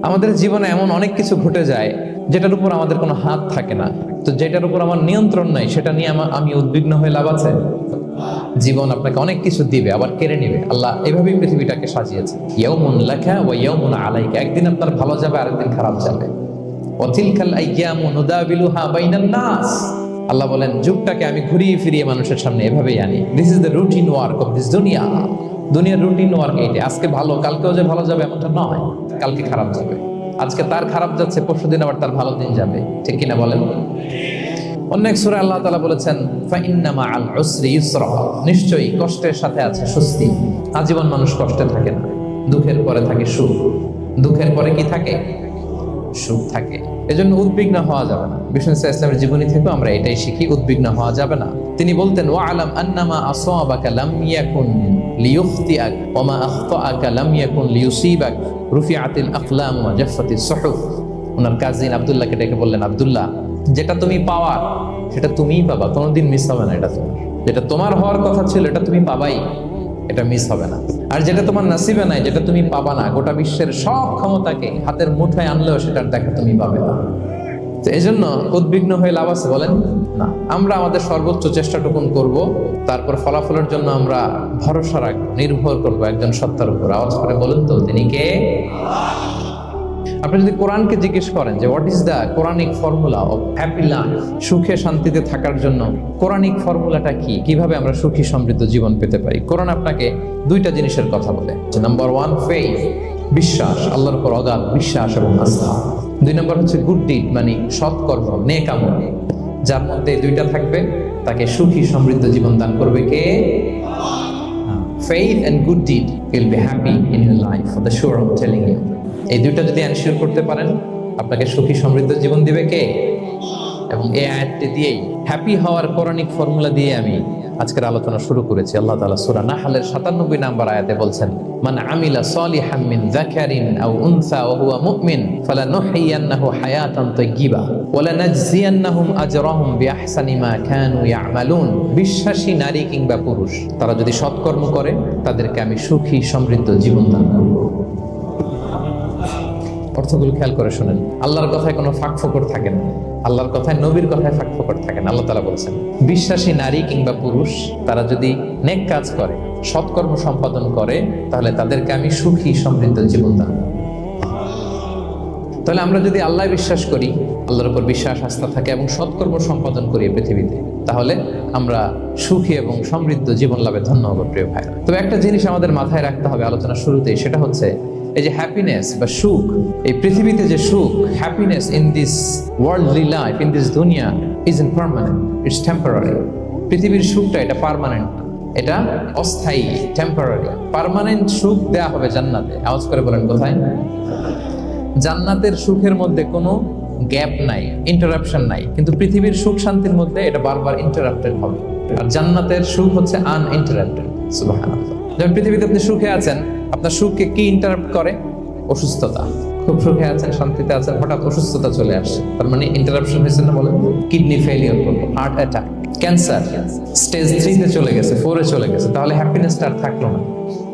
আমাদের জীবনে এমন অনেক কিছু ঘটে যায় যেটার উপর আমাদের কোনো হাত থাকে না, তো যেটার উপর আমার নিয়ন্ত্রণ নাই সেটা নিয়ে আমি উদ্বিগ্ন হয়ে লাভ আছে? জীবন আপনাকে অনেক কিছু দিবে আবার কেড়ে নিবে। আল্লাহ এভাবেই পৃথিবীটাকে সাজিয়েছে, ইয়াউমুন লাকা ওয়া ইয়াউমুন আলাইকা। একদিন আপনার ভালো যাবে, আরেকদিন খারাপ যাবে। ওয়া তিলকাল আইয়ামু নুদাবিলুহা বাইনান নাস। আল্লাহ বলেন, যুগটাকে আমি ঘুরিয়ে ফিরিয়ে মানুষের সামনে এভাবেই আনি। This is the routine work of this দুনিয়া। দুনিয়ার রুটিন ওয়ার্ক এইটা। আজকে ভালো, কালকেও যে ভালো যাবে এমনটা নয়, কালকে খারাপ যাবে। আজকে তার খারাপ যাচ্ছে, পরশুদিন আবার তার ভালো দিন যাবে, ঠিক কিনা বলেন? অন্য এক সূরায় আল্লাহ তাআলা বলেছেন, ফাইন্না মাআল উসরি ইউসরা। নিশ্চয়ই কষ্টের সাথে আছে স্বস্তি। আজীবন মানুষ কষ্টে থাকে না, দুঃখের পরে থাকে সুখ। দুঃখের পরে কি থাকে? সুখ থাকে। এজন্য উদ্বিগ্ন হওয়া যাবে না। বিষ্ণু ইসলামের জীবনী থেকেও আমরা এটাই শিখি, উদ্বিগ্ন হওয়া যাবে না। তিনি বলতেন, ওয়ালাম আন্নামা আসাবাকা লাম ইয়াকুন লিয়ুখতিআক ওয়া মা আখতাআকা লাম ইয়াকুন লিয়ুসিবাক রুফিআতিল আকলাম ওয়া জাফফাতিস সুহুফ। ওনার কাজিন আব্দুল্লাহকে ডেকে বললেন, আব্দুল্লাহ, যেটা তুমি পাওয়ার সেটা তুমিই পাবা, কোনোদিন মিস হবে না। এটা তোমার, যেটা তোমার হওয়ার কথা ছিল এটা তুমি পাবাই, এটা মিস হবে না। আর যেটা তোমার নসিবে নাই, যেটা তুমি পাবা না, গোটা বিশ্বের সব ক্ষমতাকে হাতের মুঠোয় আনলেও সেটার দেখা তুমি পাবে না। তো এই জন্য উদ্বিগ্ন হয়ে লাভ আছে বলেন? না। আমরা আমাদের সর্বোচ্চ চেষ্টাটুকুন করব, তারপর ফলাফলের জন্য আমরা ভরসা রাখবো, নির্ভর করবো একজন সত্তার উপর। আওয়াজ করে বলুন তো, তিনি কে? আপনি যদি কোরআনকে জিজ্ঞেস করেন যে what is the Quranic formula of happy life, সুখে শান্তিতে থাকার জন্য কোরআনিক ফর্মুলাটা কি, কিভাবে আমরা সুখী সমৃদ্ধ জীবন পেতে পারি, কোরআন আপনাকে দুইটা জিনিসের কথা বলে। নাম্বার ওয়ান, ফেইথ, বিশ্বাস, আল্লাহর উপর অগাধ বিশ্বাস এবং আস্থা। দুই নম্বর হচ্ছে গুড ডিড, মানে সৎকর্ম, নেক আমল। যার মধ্যে এই দুইটা থাকবে তাকে সুখী সমৃদ্ধ জীবন দান করবে কে? Faith and good deed will be happy in your life, for the sure I'm telling you. এই দুইটা যদি এনশিওর করতে পারেন, আপনাকে সুখী সমৃদ্ধ জীবন দিবে কে? এবং এই আয়াতটি দিয়েই, হ্যাপি হওয়ার কোরআনিক ফর্মুলা দিয়ে আমি আজকের আলোচনা শুরু করেছি। আল্লাহ তাআলা সূরা নাহলের 97 নম্বর আয়াতে বলছেন, মান আমিলা সালিহাম মিন যাকারিন আও উনসা ওয়া হুয়া মুমিন ফালানুহইয়ান্নাহু হায়াতান তাইয়্যিবা ওয়া লানাজজিয়ান্নাহুম আজরাহুম বিআহসানি মা কানু ইয়ামালুন। বিশ্বাসী নারী কিংবা পুরুষ, তারা যদি সৎকর্ম করে তাদেরকে আমি সুখী সমৃদ্ধ জীবন দান করব। অর্থগুলো খেয়াল করে শুনেন। আল্লাহর কথায় কোনো ফাঁক ফোকর থাকে না, আল্লাহর কথায়, নবীর কথায় ফাঁক ফোকর থাকে না। আল্লাহ তাআলা বলছেন, বিশ্বাসী নারী কিংবা পুরুষ তারা যদি নেক কাজ করে, সৎকর্ম সম্পাদন করে, তাহলে তাদেরকে আমি সুখী সমৃদ্ধ জীবন দান। তাহলে আমরা যদি আল্লাহ বিশ্বাস করি, আল্লাহর উপর বিশ্বাস আস্থা থাকে এবং সৎকর্ম সম্পাদন করি পৃথিবীতে, তাহলে আমরা সুখী এবং সমৃদ্ধ জীবন লাভে ধন্য হব প্রিয় ভাইরা। তবে একটা জিনিস আমাদের মাথায় রাখতে হবে আলোচনা শুরুতেই, সেটা হচ্ছে এই যে হ্যাপিনেস বা সুখ, এই পৃথিবীতে যে সুখ, happiness in this worldly life, in this দুনিয়া ইজ ইমপারমানেন্ট, ইটস টেম্পোরারি। পৃথিবীর সুখটা এটা পার্মানেন্ট, এটা অস্থায়ী, টেম্পোরারি। পার্মানেন্ট সুখ দেয়া হবে জান্নাতে। আওয়াজ করে বলেন, কোথায়? জান্নাতের সুখের মধ্যে কোনো গ্যাপ নাই, ইন্টারাপশন নাই। কিন্তু পৃথিবীর সুখ শান্তির মধ্যে এটা বারবার ইন্টারাপ্টেড হবে। আর জান্নাতের সুখ হচ্ছে আনইন্টারাপ্টেড। সুবহানাল্লাহ। যখন পৃথিবীতে আপনি সুখে আছেন, আপনার সুখকে কি ইন্টারাপ্ট করে? অসুস্থতা। খুব সুখে আছেন, শান্তিতে আছেন, হঠাৎ অসুস্থতা চলে আসছে, তার মানে ইন্টারাপশন হয়েছে না? বলেন, কিডনি ফেলিওর করলো, হার্ট অ্যাটাক, ক্যান্সার স্টেজ 3-তে চলে গেছে, 4-এ চলে গেছে, তাহলে হ্যাপিনেসটা আর থাকলো না,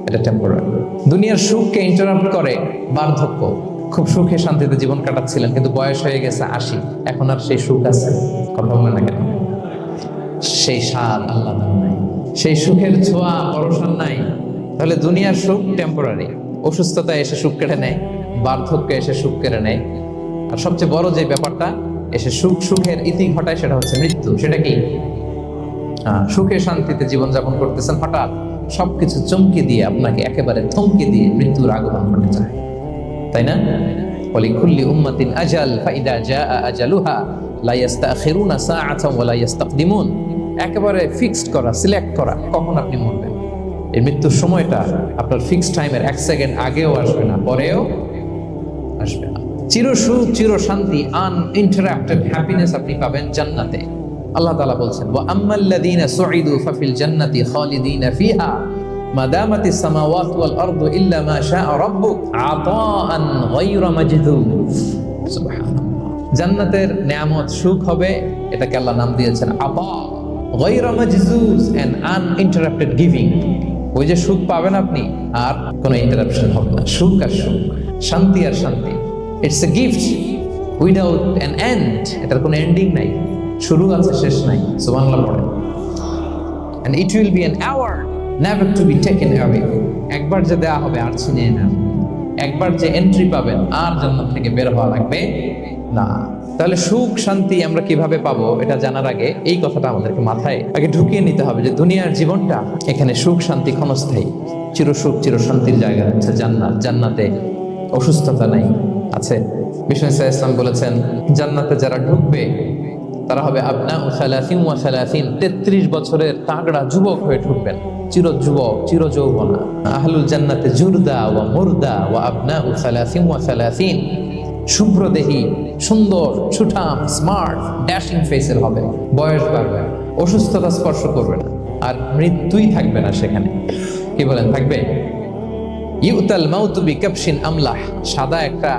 এটা টেম্পোরারি। দুনিয়ার সুখকে ইন্টারাপ্ট করে বার্ধক্য। খুব সুখে শান্তিতে জীবন কাটাচ্ছিলেন, কিন্তু বয়স হয়ে গেছে 80, এখন আর সেই সুখ আছে? কথা বলে না কেন? সেই স্বাদ আল্লাহ দেন নাই, সেই সুখের ছোঁয়া পরশন নাই। তাহলে দুনিয়ার সুখ টেম্পোরারি। অসুস্থতা এসে সুখ কেড়ে নেয়, বার্ধক্য এসে সুখ কেড়ে নেয়, আর সবচেয়ে বড় যে ব্যাপারটা এসে সুখের ইতি ঘটায়, সেটা হচ্ছে মৃত্যু। সেটা কি? সুখে শান্তিতে জীবনযাপন করতেছেন, হঠাৎ সবকিছু চমকে দিয়ে, আপনাকে একেবারে থমকে দিয়ে মৃত্যুর আগমন ঘটে যায়, তাই না? ওয়ালিকুল্লি উম্মাতিন আজাল ফাইদা জাআ আজালুহা লা ইস্তাখিরুনা সাআতান ওয়া লা ইস্তাকদিমুন। একেবারে ফিক্সড করা, সিলেক্ট করা কখন আপনি মরবেন। এই মৃত্যুর সময়টা আপনার ফিক্সড টাইমের 1 সেকেন্ড আগেও আসবে না, পরেও আসবে না। চির সুখ, চির শান্তি, আনইন্টারাপ্টেড হ্যাপিনেস আপনি পাবেন জান্নাতে। আল্লাহ তাআলা বলছেন, ওয়া আম্মাল্লাযীনা সুঈদু ফাফিল জান্নাতি খালিদিনা ফিহা মাদামাতিস সামাওয়াতু ওয়াল আরদু ইল্লা মা শাআ রাব্বুক আতাআন গায়রা মাজদুদ। সুবহানাল্লাহ। জান্নাতের নিয়ামত, সুখ হবে, এটাকে আল্লাহ নাম দিয়েছেন আতা, গায়রা মাজদুদ, এন্ড আনইন্টারাপ্টেড গিভিং। ওই যে সুখ পাবেন আপনি, আর কোনো ইন্টারাপশন হবে না, সুখ আর সুখ। শান্তি আর শান্তি, it's a gift without an end. এটার কোনো এন্ডিং নাই, শুরু আছে শেষ নাই। সুবহানাল্লাহ পড়েন। And it will be an hour never to be taken away. একবার যে দেয়া হবে আর ছিনিয়ে না, একবার যে এন্ট্রি পাবেন আর জান্নাত থেকে বের হওয়া লাগবে না। তাহলে সুখ শান্তি আমরা কিভাবে পাবো এটা জানার আগে এই কথাটা আমাদেরকে মাথায় আগে ঢুকিয়ে নিতে হবে যে দুনিয়ার জীবনটা এখানে সুখ শান্তি ক্ষণস্থায়ী, চির সুখ চির শান্তির জায়গা হচ্ছে জান্নাত। জান্নাতে অসুস্থতা নাই, আছে। বিষ্ণু ইসলাম বলেছেন জান্নাতে যারা ঢুকবে তারা হবে আবনা ও সালাসিন ওয়া সালাসিন, 33 বছরের তাগড়া যুবক হয়ে ঢুকবেন, চির যুবক চির যৌবনা। আহলুল জান্নাতে জুরদা ওয়া মুরদা ওয়া আবনা ও সালাসিন ওয়া সালাসিন, শুভ্রদেহী, সুন্দর, সুঠাম, স্মার্ট, ড্যাশিং ফেসের হবে। বয়স বাড়বে, অসুস্থতা স্পর্শ করবে না, আর মৃত্যুই থাকবে না সেখানে। কি বলেন, থাকবে? ইউতাল মাউতু বিকাবশিন আমলাহ, সাদা একটা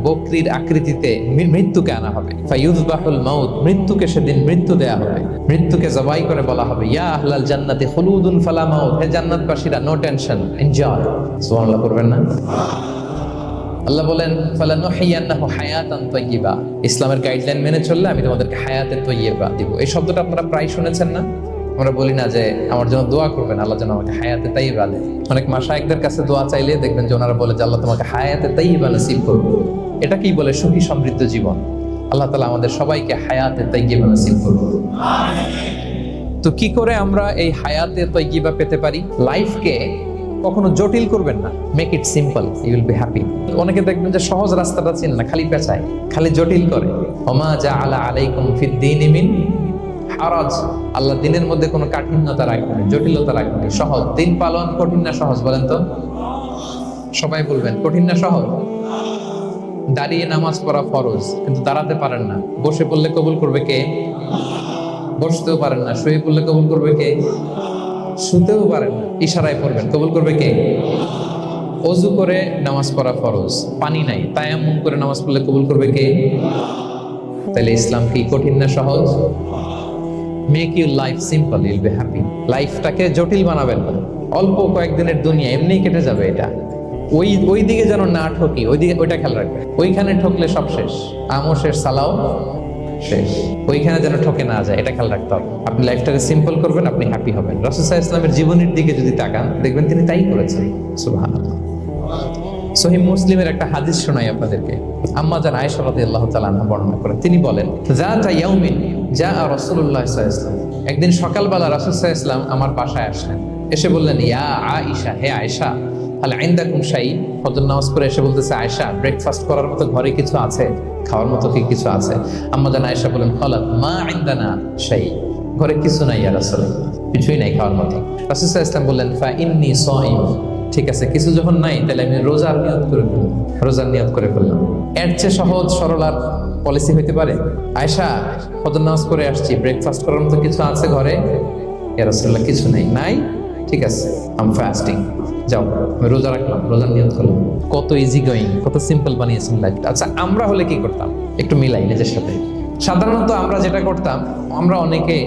বকরির আকৃতিতে মৃত্যুকে আনা হবে। ফায়ুযবাহুল মাউত, মৃত্যুকে সেদিন মৃত্যু দেয়া হবে। মৃত্যুকে জবাই করে বলা হবে ইয়া আহলাল জান্নাতি খুলুদুন ফালা মাউত, হে জান্নাতবাসীরা নো টেনশন, এনজয়। সুবহানাল্লাহ করবেন না? আল্লাহ বলেন ফালানুহিয়ান্নাহু হায়াতান তাইয়্যিবা, ইসলামের গাইডলাইন মেনে চললে আমি তোমাদেরকে হায়াতে তাইয়্যিবা দিব। এই শব্দটা আপনারা প্রায় শুনেছেন না? আমরা বলি না যে আমার জন্য দোয়া করবেন, আল্লাহ যেন আমাকে হায়াতে তাইয়্যিবা দেন। অনেক মাশায়েখদের কাছে দোয়া চাইলে দেখবেন যে ওনারা বলে যে আল্লাহ তোমাকে হায়াতে তাইয়্যিবা নসিব করুন। এটা কি বলে? সুখী সমৃদ্ধ জীবন। আল্লাহ তাআলা আমাদের সবাইকে হায়াতে তাইয়্যিবা নসিব করুন। তো কি করে আমরা এই হায়াতে তাইয়্যিবা পেতে পারি? লাইফকে কখনো জটিল করবেন না, make it simple, you will be happy. অনেকে দেখবেন যে সহজ রাস্তাটা চিনে না, খালি পেঁচায়, খালি জটিল করে। ওমা জাআলা আলাইকুম ফিদ-দীনি মিন হারাজ, আল্লাহ দিনের মধ্যে কোনো কাঠিন্যতা রাখবেন, জটিলতা রাখবেন। সহজ দিন পালন, কঠিন না সহজ? বলেন তো, সবাই বলবেন কঠিন না সহজ? দাঁড়িয়ে নামাজ পড়া ফরজ, কিন্তু দাঁড়াতে পারেন না। বসে পড়লে কবুল করবে কে? বসতেও পারেন না। শুয়ে পড়লে কবুল করবে কে? শুতেও পারেন না। ইশারায় পড়বেন, কবুল করবে কে? ওযু করে নামাজ পড়া ফরজ, পানি নাই, তায়াম্মুম করে নামাজ পড়লে কবুল করবে কে? তাহলে ইসলাম কি কঠিন না সহজ? Make your life simple, Yule be happy. লাইফটাকে জটিল বানাবেন না। অল্প কয়েকদিনের দুনিয়া, এমনিই কেটে যাবে। এটা ওই দিকে যেন না ঠকি, ওইটা খেয়াল রাখবেন। ওইখানে ঠকলে সব শেষ, আমও শেষ, সালাও শেষ। ওইখানে যেন ঠকে না যায়, এটা খেয়াল রাখতে হবে। আপনি লাইফটাকে সিম্পল করবেন, আপনি হ্যাপি হবেন। রাসূল সাল্লাল্লাহু আলাইহি ওয়াসাল্লামের জীবনের দিকে যদি তাকান দেখবেন তিনি তাই করেছেন। সুবহানাল্লাহ। সহিহ মুসলিমের একটা হাদিস শোনাই আপনাদেরকে। আম্মা জান আয়েশা রাদিয়াল্লাহু তাআলা আনহা বর্ণনা করেন। তিনি বলেন যাতা ইয়াউমিন জাআ রাসূলুল্লাহ সাল্লাল্লাহু আলাইহি ওয়াসাল্লাম, একদিন সকালবেলা রাসূল সাল্লাল্লাহু আলাইহি ওয়াসাল্লাম আমার বাসায় আসলেন। এসে বললেন ইয়া আয়েশা, হে আয়েশা, হাল ইনদাকুম শাই, ফজর নামাজ পড়ে এসে বলতেছে আয়েশা ব্রেকফাস্ট করার মতো ঘরে কিছু আছে, খাওয়ার মতো কি কিছু আছে? আম্মা জান আয়েশা বলেন ক্বালাত মা ইনদানা শাই, ঘরে কিছু নাই ইয়া রাসূলুল্লাহ, কিছুই নাই খাওয়ার মতো। রাসূল সাল্লাল্লাহু আলাইহি ওয়াসাল্লাম বললেন ফা ইন্নী সাইম, ঠিক আছে, কিছু যখন নাই তাহলে আমি রোজার নিয়ত করে ফেললাম। রোজার নিয়ত করে ফেললাম। এর চেয়ে সহজ সরল আর পলিসি হইতে পারে? আয়েশা ফজর নামাজ পড়ে আসছি, ব্রেকফাস্ট করার মতো কিছু আছে ঘরে? ইয়া রাসূলুল্লাহ কিছু নাই। নাই, ঠিক আছে, আই এম ফাস্টিং, যাও আমি রোজা রাখলাম, রোজার নিয়ত করলাম। কত ইজি গোয়িং, কত সিম্পল বানিয়েছেন লাইফটা। আচ্ছা, আমরা হলে কি করতাম? একটু মিলাই নিজের সাথে। সাধারণত আমরা যেটা করতাম, আমরা অনেকে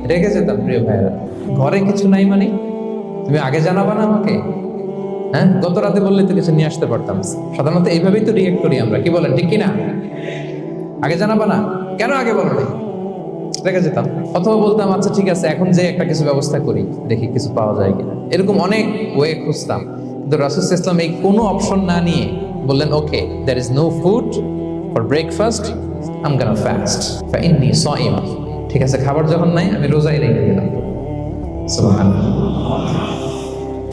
রেগে যেতাম। প্রিয় ভাইয়েরা, ঘরে কিছু নাই মানে তুমি আগে জানাবা না আমাকে? হ্যাঁ, গত রাতে বললে তো কিছু নিয়ে আসতে পারতাম। সাধারণত এইভাবেই তো রিয়েক্ট করি আমরা, কি বলেন, ঠিক কিনা? আগে জানাবা না, কেন আগে বলো না? রেগে যেতাম। অথবা বলতাম আচ্ছা ঠিক আছে, এখন যে একটা কিছু ব্যবস্থা করি, দেখি কিছু পাওয়া যায় কিনা। এরকম অনেক ওয়ে খুঁজতাম। কিন্তু রাসূল সাল্লাল্লাহু আলাইহি ওয়াসাল্লাম এই কোনো অপশন না নিয়ে বললেন okay, there is no food for breakfast, I am gonna fast ফা ইন্নী সাইম, ঠিক আছে, খাবার যখন নাই আমি রোজাই রেখে দিলাম। সুবহানাল্লাহ।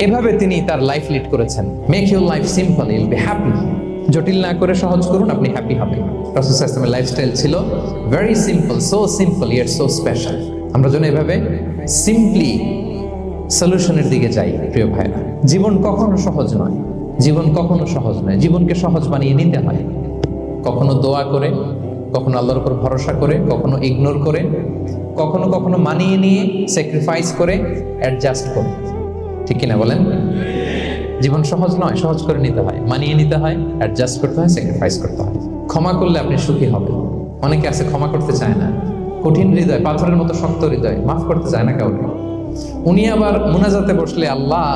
এভাবে তিনি তার লাইফ লিড করেছেন। Make your life simple, Yule be happy. জটিল না করে সহজ করুন, আপনি হ্যাপি হবেন। রাসূল সাল্লাল্লাহু আলাইহি ওয়াসাল্লামের লাইফস্টাইল ছিল very simple, so simple yet so special. আমরা যেন এভাবে সিম্পলি সলিউশনের দিকে যাই। প্রিয় ভাইরা, জীবন কখনো সহজ নয়, জীবন কখনো সহজ নয়। জীবনকে সহজ বানিয়ে নিতে হয়, কখনো দোয়া করে, কখনো আল্লাহর উপর ভরসা করে, কখনো ইগনোর করে, কখনো কখনো মানিয়ে নিয়ে, স্যাক্রিফাইস করে, অ্যাডজাস্ট করে। ঠিক কিনা বলেন? জীবন সহজ নয়, সহজ করে নিতে হয়, মানিয়ে নিতে হয়, অ্যাডজাস্ট করতে হয়, স্যাক্রিফাইস করতে হয়। ক্ষমা করলে আপনি সুখী হবেন। অনেকে আছে ক্ষমা করতে চায় না, কঠিন হৃদয়, পাথরের মতো শক্ত হৃদয়, মাফ করতে চায় না কাউকে। উনি আবার মুনাজাতে বসলে আল্লাহ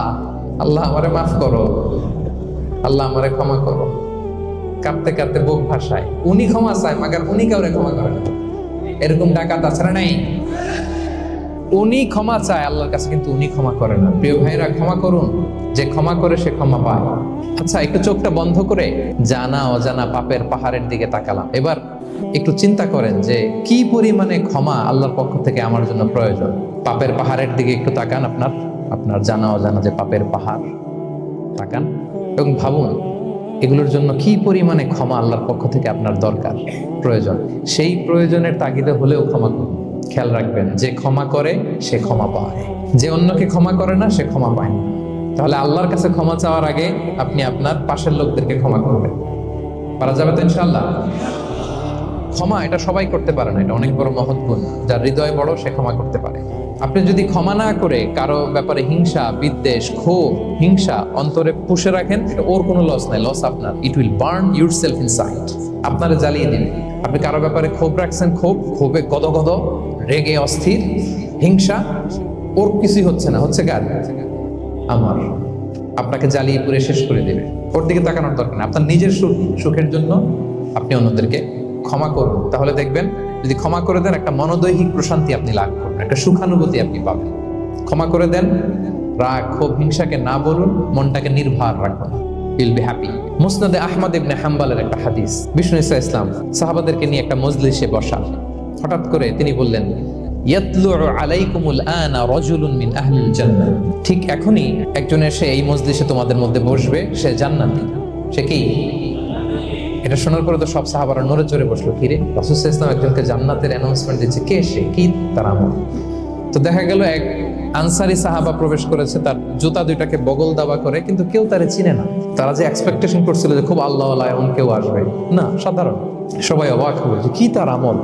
আল্লাহ আমারে মাফ করো, আল্লাহ আমারে ক্ষমা করো, কাঁদতে কাঁদতে বুক ভাসায়, উনি ক্ষমা চায় মাগার উনি কাউরে ক্ষমা করে না। এরকম ডাকাত আছে না নাই? উনি ক্ষমা চায় আল্লাহর কাছে, কিন্তু উনি ক্ষমা করে না। প্রিয় ভাইরা, ক্ষমা করুন, যে ক্ষমা করে সে ক্ষমা পায়। আচ্ছা, একটু চোখটা বন্ধ করে জানা অজানা পাপের পাহাড়ের দিকে তাকালাম। এবার একটু চিন্তা করেন যে কি পরিমাণে ক্ষমা আল্লাহর পক্ষ থেকে আমার জন্য প্রয়োজন। পাপের পাহাড়ের দিকে একটু তাকান, আপনার জানা অজানা যে পাপের পাহাড়, তাকান এবং ভাবুন এগুলোর জন্য কি পরিমাণে ক্ষমা আল্লাহর পক্ষ থেকে আপনার দরকার, প্রয়োজন। সেই প্রয়োজনের তাগিদে হলেও ক্ষমা করুন। খেয়াল রাখবেন, যে ক্ষমা করে সে ক্ষমা পায়, যে অন্যকে ক্ষমা করে না সে ক্ষমা পায় না। তাহলে আল্লাহর কাছে ক্ষমা চাওয়ার আগে আপনি আপনার পাশের লোকদেরকে ক্ষমা করবেন। পারা যাবে তো ইনশাআল্লাহ? ক্ষমা এটা সবাই করতে পারে না, এটা অনেক বড় মহৎ গুণ। যার হৃদয় বড় সে ক্ষমা করতে পারে। আপনি যদি ক্ষমা না করে কারো ব্যাপারে হিংসা, বিদ্বেষ, ক্ষোভ, হিংসা অন্তরে পুষে রাখেন, এটা ওর কোনো লস নাই, লস আপনার। It will burn yourself inside, আপনারে জ্বালিয়ে দিবে। আপনি কারো ব্যাপারে ক্ষোভ রাখছেন, ক্ষোভে গদগদ, রেগে অস্থির, হিংসা, ওর কিছুই হচ্ছে না, হচ্ছে কার? আমার। আপনাকে জ্বালিয়ে পুড়ে শেষ করে দেবে। ওর দিকে তাকানোর দরকার নেই। আপনার নিজের সুখের জন্য আপনি অন্যদেরকে ক্ষমা করুন। তাহলে দেখবেন, যদি ক্ষমা করে দেন, একটা মনোদৈহিক প্রশান্তি আপনি লাভ করবেন, একটা সুখানুভূতি আপনি পাবেন। ক্ষমা করে দেন, রাগ, ক্ষোভ, হিংসাকে না বলুন, মনটাকে নির্ভর রাখুন, ইউল বি হ্যাপি। মুসনাদে আহমদ ইবনে হাম্বালের একটা হাদিস, বিষ্ণু ইসা ইসলাম সাহাবাদেরকে নিয়ে একটা মজলিসে বসা। হঠাৎ করে তিনি বললেন, ইয়াতলু আলাইকুমুল আনা রাজুলুন মিন আহলিল জান্নাহ। ঠিক এখনই একজন এসে এই মজলিসে তোমাদের মধ্যে বসবে, সে জান্নাতি। সে কি? এটা শোনার পরে তো সব সাহাবারা নড়ে চড়ে বসলো। কিরে, রাসূল সাল্লাল্লাহু আলাইহি ওয়াসাল্লাম একজনকে জান্নাতের অ্যানাউন্সমেন্ট দিচ্ছে, কে সে, কি তার আমল? তো দেখা গেল এক আনসারি সাহাবা প্রবেশ করেছে, তার জুতা দুইটাকে বগল দাবা করে, কিন্তু কেউ তারে চিনে না। তারা যে এক্সপেকটেশন করছিল যে খুব আল্লাহওয়ালা এমন কেউ আসবে, না, সাধারণ। সবাই অবাক হবে যে কি তার আমল।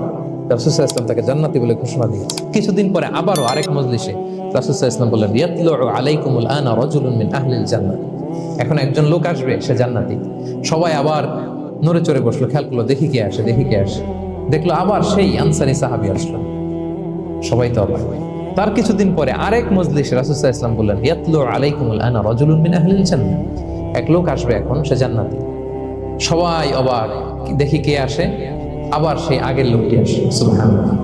রাসূল সাল্লাল্লাহু আলাইহি ওয়াসাল্লাম তাকে জান্নাতি বলে ঘোষণা দিয়েছে। কিছুদিন পরে আবারও আরেক মজলিসে রাসূল সাল্লাল্লাহু আলাইহি ওয়াসাল্লাম বললেন, ইয়াতলু আলাইকুমুল আনা রাজুলুন মিন আহলিল জান্নাহ। এখন একজন লোক আসবে, সে জান্নাতি। সবাই আবার নড়ে চড়ে বসলো, খেয়াল করলো, দেখি কে আসে। দেখলো আবার সেই আনসারি সাহাবী আসলো। সবাই তো অবাক। তার কিছুদিন পরে আরেক মজলিসে রাসূল সাল্লাল্লাহু আলাইহি ওয়াসাল্লাম বললেন, ইয়াতলু আলাইকুমুল আনা রাজুলুন মিন আহলিল জান্নাহ। এক লোক আসবে এখন, সে জান্নাতি। সবাই অবাক, দেখি কে আসে। আবার সেই আগের লোকটি আসে। সুবহানাল্লাহ।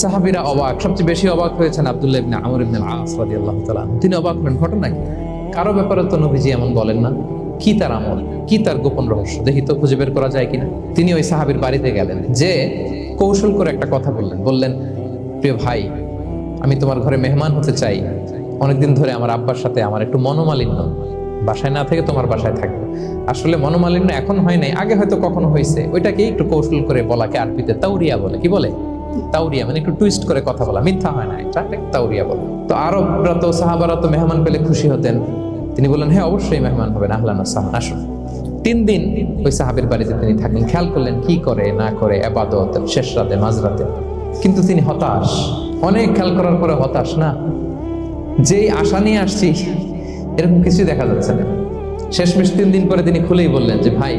সাহাবীরা অবাক। সবচেয়ে বেশি অবাক হয়েছেন আব্দুল্লাহ ইবনে আমর ইবনে আল-আস রাদিয়াল্লাহু তাআলা। তিনি অবাক হলেন, ঘটনা কি? কারো ব্যাপারে তো নবীজি এমন বলেন না। কি তার আমল, কি তার গোপন রহস্য, দেখি তো খুঁজে বের করা যায় কিনা। তিনি ওই সাহাবীর বাড়িতে গেলেন, যে কৌশল করে একটা কথা বললেন, প্রিয় ভাই, আমি তোমার ঘরে মেহমান হতে চাই। অনেকদিন ধরে আমার আব্বার সাথে আমার একটু মনোমালিন্য, বাসায় না থেকে তোমার বাসায় থাকবে। আসলে মনোমালিন্য এখন হয় নাই, আগে হয়তো কখনো হয়েছে। ওইটাকে একটু কৌশল করে বলাকে আরবিতে তাওরিয়া বলে। কি বলে? তাওরিয়া, মানে একটু টুইস্ট করে কথা বলা, মিথ্যা হয় না, এটা তাওরিয়া বলে। তো আরবরা তো, সাহাবারা তো মেহমান পেলে খুশি হতেন। তিনি বললেন, হ্যাঁ অবশ্যই মেহমান হবেন, আহলান ওয়া সাহলান, আসুন। 3 দিন ওই সাহাবীর বাড়িতে তিনি থাকলেন। খেয়াল করলেন কি করে না করে, ইবাদত, শেষ রাতে, মাঝরাতে। কিন্তু তিনি হতাশ, অনেক খেয়াল করার পরে হতাশ। না, যেই আশা নিয়ে আসছি এরকম কিছুই দেখা যাচ্ছে না। শেষমেশ 3 দিন পরে তিনি খুলেই বললেন যে, ভাই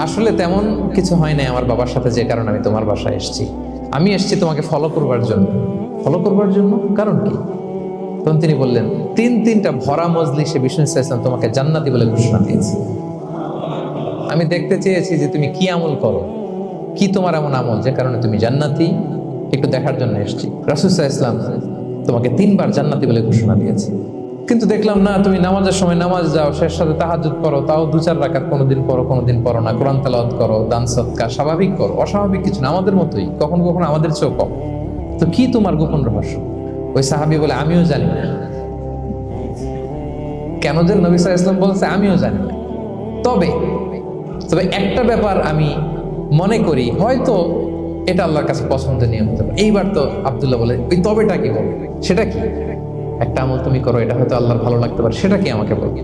আসলে তেমন কিছু হয় নাই আমার বাবার সাথে, যে কারণে আমি তোমার বাসায় এসেছি। আমি এসেছি তোমাকে ফলো করবার জন্য। কারণ কি? তখন তিনি বললেন, 3টা ভরা মজলিসে বিষ্ণু সাল্লাল্লাহু আলাইহি ওয়াসাল্লাম তোমাকে জান্নাতি বলে ঘোষণা দিয়েছে। আমি দেখতে চেয়েছি যে তুমি কি আমল করো, কি তোমার এমন আমল যে কারণে তুমি জান্নাতি, একটু দেখার জন্য এসেছি। রাসূল সাল্লাল্লাহু আলাইহি ওয়াসাল্লাম তোমাকে 3 বার জান্নাতি বলে ঘোষণা দিয়েছে, কিন্তু দেখলাম না, তুমি নামাজের সময় নামাজ যাও, শেষ সাথে তাহাজ্জুদ করো, তাও 2-4 রাকাত, কোনোদিন পড়ো না, কোরআন তেলাওয়াত করো, দান সদকা, স্বাভাবিক করো, অস্বাভাবিক কিছু না, আমাদের মতোই, কখনো কখনো আমাদের চেয়েও কম। তো কি তোমার গোপন রহস্য? ওই সাহাবী বলে, আমিও জানি না। কেন যে নবী সাল্লাল্লাহু আলাইহি ওয়াসাল্লাম বলছে আমিও জানি না, তবে একটা ব্যাপার আমি মনে করি, হয়তো এটা আল্লাহর কাছে পছন্দনীয় হতে পারে। এইবার তো আব্দুল্লাহ বলে, ওই তবেটা কি বলবে? সেটা কি? একটা আমল তুমি করো, এটা হয়তো আল্লাহর ভালো লাগতে পারে, সেটা কি আমাকে বলবে?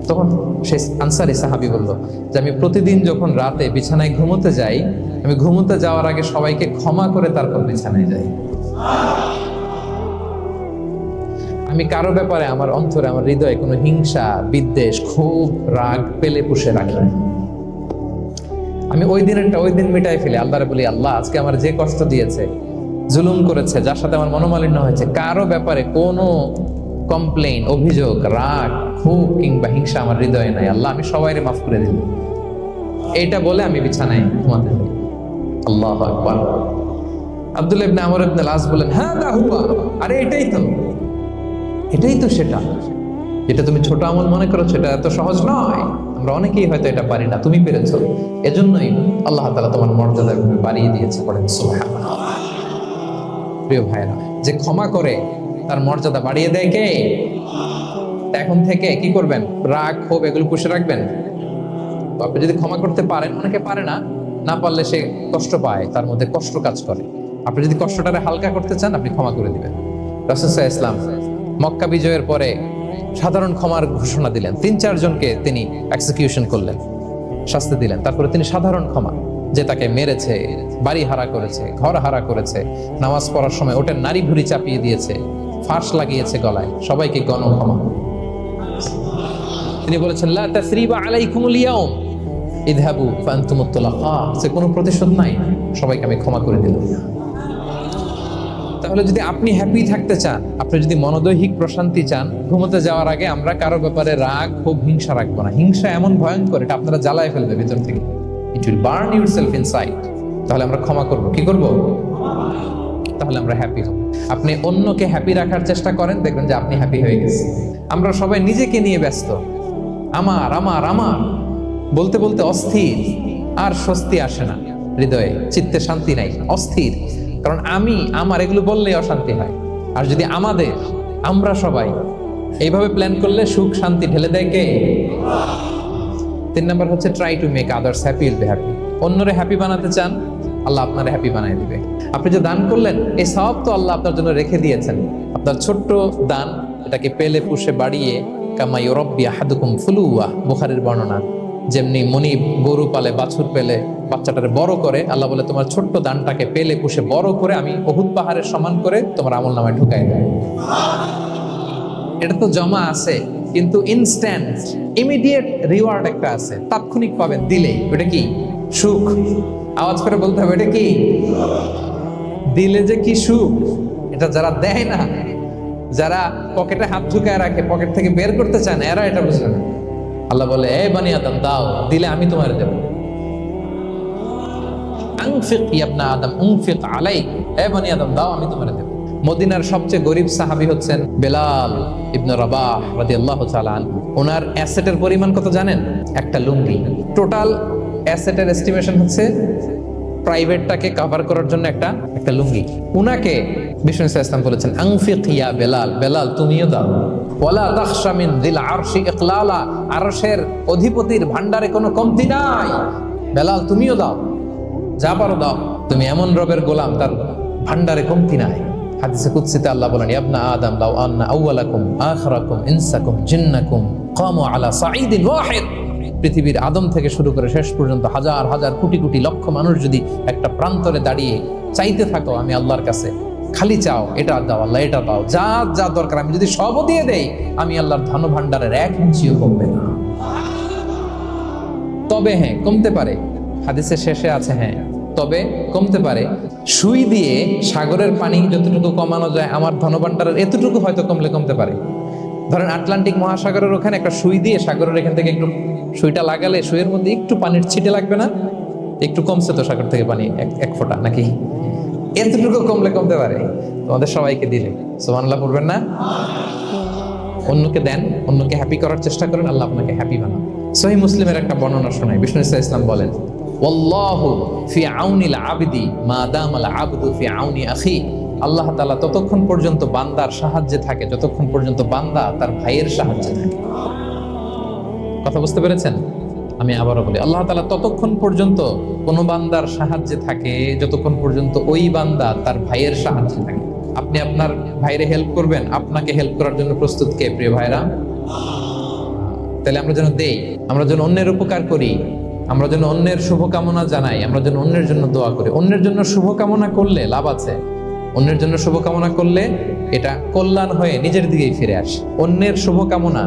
তখন সেই আনসারী সাহাবী বলল যে, আমি প্রতিদিন যখন রাতে বিছানায় ঘুমোতে যাই, আমি ঘুমোতে যাওয়ার আগে সবাইকে ক্ষমা করে তারপর বিছানায় যাই। আমি কারো ব্যাপারে আমার অন্তরে, আমার হৃদয়ে কোনো হিংসা, বিদ্বেষ, ক্ষোভ, রাগ পেলে পুষে রাখি না। আমি ওই দিন মিটাই ফেলি। আল্লাহরে বলি, আল্লাহ আজকে আমার যে কষ্ট দিয়েছে, জুলুম করেছে, যার সাথে আমার মনোমালিন্য হয়েছে, কারো ব্যাপারে কোনো কমপ্লেইন, অভিযোগ, রাগ, ক্ষোভ কিংবা হিংসা আমার হৃদয়ে নাই। আল্লাহ আমি সবাইরে মাফ করে দিলাম, এইটা বলে আমি বিছানায় ঘুমাতে যাই। আল্লাহু আকবার। আব্দুল্লাহ ইবনে আমর ইবনে আল-আস বলেন, হাদা হুয়া, আরে এটাই তো সেটা যেটা তুমি ছোট আমল মনে করছো, এটা এত সহজ নয়। আমরা অনেকেই হয়তো এটা পারি না, তুমি পেরেছো। এজন্যই আল্লাহ তাআলা তোমার মর্যাদা বাড়িয়ে দিয়েছে। পড়েন সুবহানাল্লাহ। প্রিয় ভাইরা, যে ক্ষমা করে তার মর্যাদা বাড়িয়ে দেয় কে? এখন থেকে কি করবেন? রাগ, ক্ষোভ এগুলো পুষে রাখবেন। আপনি যদি ক্ষমা করতে পারেন, অনেকে পারে না, না পারলে সে কষ্ট পায়, তার মধ্যে কষ্ট কাজ করে। আপনি যদি কষ্টটারে হালকা করতে চান, আপনি ক্ষমা করে দিবেন। রাসূল সাল্লাল্লাহু আলাইহি ওয়াসাল্লাম মক্কা বিজয়ের পরে সাধারণ ক্ষমার ঘোষণা দিলেন। 3-4 জনকে তিনি এক্সিকিউশন করলেন, শাস্তি দিলেন। তারপরে তিনি সাধারণ ক্ষমা, যে তাকে মেরেছে, বাড়ি হারা করেছে, ঘর হারা করেছে, নামাজ পড়ার সময় ওটার নারী ভুঁড়ি চাপিয়ে দিয়েছে, ফাঁস লাগিয়েছে গলায়, সবাইকে গণ ক্ষমা। তিনি বলেছেন, লা তাসরিবা আলাইকুমুল ইয়াউম ইযহাবু ফাআনতুমুত তুলাকা, সে কোনো প্রতিশোধ নাই, সবাইকে আমি ক্ষমা করে দিলাম। তাহলে যদি আপনি হ্যাপি থাকতে চান, আপনি যদি মনোদৈহিক প্রশান্তি চান, ঘুমোতে যাওয়ার আগে আমরা কারো ব্যাপারে রাগ, ক্ষোভ, হিংসা রাখবো না। হিংসা এমন ভয়ঙ্কর, এটা আপনারা জ্বালায় ফেলবে ভিতর থেকে। It will burn yourself inside. তাহলে আমরা ক্ষমা করব, কি করব? তাহলে আমরা হ্যাপি হব। আপনি অন্যকে হ্যাপি রাখার চেষ্টা করেন, দেখবেন যে আপনি হ্যাপি হয়ে গেছেন। আমরা সবাই নিজেকে নিয়ে ব্যস্ত, আমার আমার আমার বলতে বলতে অস্থির, আর স্বস্তি আসে না হৃদয়ে, চিত্তে শান্তি নাই, অস্থির। কারণ আমি আমার এগুলো বললেই অশান্তি হয়। আর যদি আমাদের, আমরা সবাই এইভাবে প্ল্যান করলে সুখ শান্তি ঢেলে দেয় কে? 3 নাম্বার হচ্ছে try to make others happy will be happy. অন্যরে হ্যাপি বানাতে চান, আল্লাহ আপনারে হ্যাপি বানিয়ে দিবে। আপনি যে দান করলেন, এই সওয়াব তো আল্লাহ আপনার জন্য রেখে দিয়েছেন। আপনার ছোট্ট দান, এটাকে পেলে পুষে বাড়িয়ে, কামা ইউরাব্বি আহাদুকুম ফুলুয়া, বুখারীর বর্ণনা, যেমনি মনিব গরু পালে, বাছুর পেলে বাচ্চাটারে বড় করে, আল্লাহ বলে তোমার ছোট্ট দানটাকে পেলে পুষে বড় করে আমি উহুদ পাহাড়ের সমান করে তোমার আমলনামায় ঢুকাই দেব। এটা তো জমা আছে, কিন্তু ইনস্ট্যান্ট ইমিডিয়েট রিওয়ার্ড একটা আছে, তাৎক্ষণিক পাবেন দিলেই। ওটা কি? সুখ। আওয়াজ করে বলতে হবে, এটা কি? দিলে যে কি সুখ, এটা যারা দেয় না, যারা পকেটে হাত ঢুকায় রাখে, পকেট থেকে বের করতে চায় না, এরা এটা বুঝবে না। আল্লাহ বলে, এ বানি আদম দাও, দিলে আমি তোমার দেব। আনফিক ইয়া ইবনা আদম উনফিক আলাইক, এ বানি আদম দাও, আমি তোমার দেব। মদিনার সবচেয়ে গরিব সাহাবী হচ্ছেন বেলাল ইবনে রাবাহ রাদিয়াল্লাহু তাআলা আনহু। ওনার অ্যাসেটের পরিমাণ কত জানেন? একটা লুঙ্গি। টোটাল অ্যাসেটের এস্টিমেশন হচ্ছে প্রাইভেটটাকে কভার করার জন্য একটা লুঙ্গি। উনাকে বিষ্ণু ইসলাম বলেছেন, আনফিক ইয়া বেলাল, বেলাল তুমিও দাও। ওয়ালা তাখশা মিন যিল আরশি ইকলালা, আরশের অধিপতির ভান্ডারে কোনো কমতি নাই, বেলাল তুমিও দাও, যা পারো দাও। তুমি এমন রবের গোলাম, তার ভান্ডারে কমতি নাই। হাদিসে কুদসিতে আল্লাহ বলেন, ইবনা আদম লাউ আন্না আউওয়ালাকুম আখিরাকুম ইনসাকুম জিন্নাকুম কামু আলা সাঈদিন ওয়াহিদ, পৃথিবীর আদম থেকে শুরু করে শেষ পর্যন্ত হাজার হাজার কোটি কোটি লক্ষ মানুষ যদি একটা প্রান্তরে দাঁড়িয়ে চাইতে থাকো আমি আল্লাহর কাছে, খালি চাও এটা দাও আল্লাহ, এটা দাও, যা যা দরকার আমি যদি সবও দিয়ে দেই, আমি আল্লাহর ধন ভান্ডারের 1 ইঞ্চিও কমবে না। তবে হ্যাঁ, কমতে পারে। হাদিসের শেষে আছে, হ্যাঁ তবে কমতে পারে। সুই দিয়ে সাগরের পানি যতটুকু কমানো যায়, আমার ধনভাণ্ডারের এতটুকু হয়তো কমতে পারে। ধরেন আটলান্টিক মহাসাগরের ওখানে একটা সুই দিয়ে সাগরের এখান থেকে একটু সুইটা লাগালে সুইয়ের মধ্যে একটু পানির ছিটে লাগবে না? একটু কমছে তো সাগর থেকে পানি, এক ফোঁটা নাকি? এতটুকু কমতে পারে। তোমাদের সবাইকে দিলে সুবহানাল্লাহ পড়বেন না? অন্যকে দেন, অন্যকে হ্যাপি করার চেষ্টা করেন, আল্লাহ আপনাকে হ্যাপি বানান। সহিহ মুসলিমের একটা বর্ণনা শোনায়, বিষ্ণু ইসলাম বলেন, ওয়াল্লাহু ফি আউনিল আবদি মা দামাল আবদু ফি আউনি আখি। আল্লাহ তাআলা ততক্ষণ পর্যন্ত বান্দার সাহায্যে থাকে যতক্ষণ পর্যন্ত বান্দা তার ভাইয়ের সাহায্যে থাকে। কথা বুঝতে পেরেছেন? আমি আবারও বলি, আল্লাহ তাআলা ততক্ষণ পর্যন্ত কোন বান্দার সাহায্যে থাকে যতক্ষণ পর্যন্ত ওই বান্দা তার ভাইয়ের সাহায্যে থাকে। আপনি আপনার ভাইরে হেল্প করবেন, আপনাকে হেল্প করার জন্য প্রস্তুত কে? প্রিয় ভাইরা, তাহলে আমরা যেন দেই, আমরা যেন অন্যের উপকার করি, আমরা যেন অন্যের শুভকামনা জানাই, আমরা যেন অন্যের জন্য দোয়া করি। অন্যের জন্য শুভকামনা করলে লাভ আছে। অন্যের জন্য শুভকামনা করলে এটা কল্যাণ হয়ে নিজের দিকেই ফিরে আসে। অন্যের শুভকামনা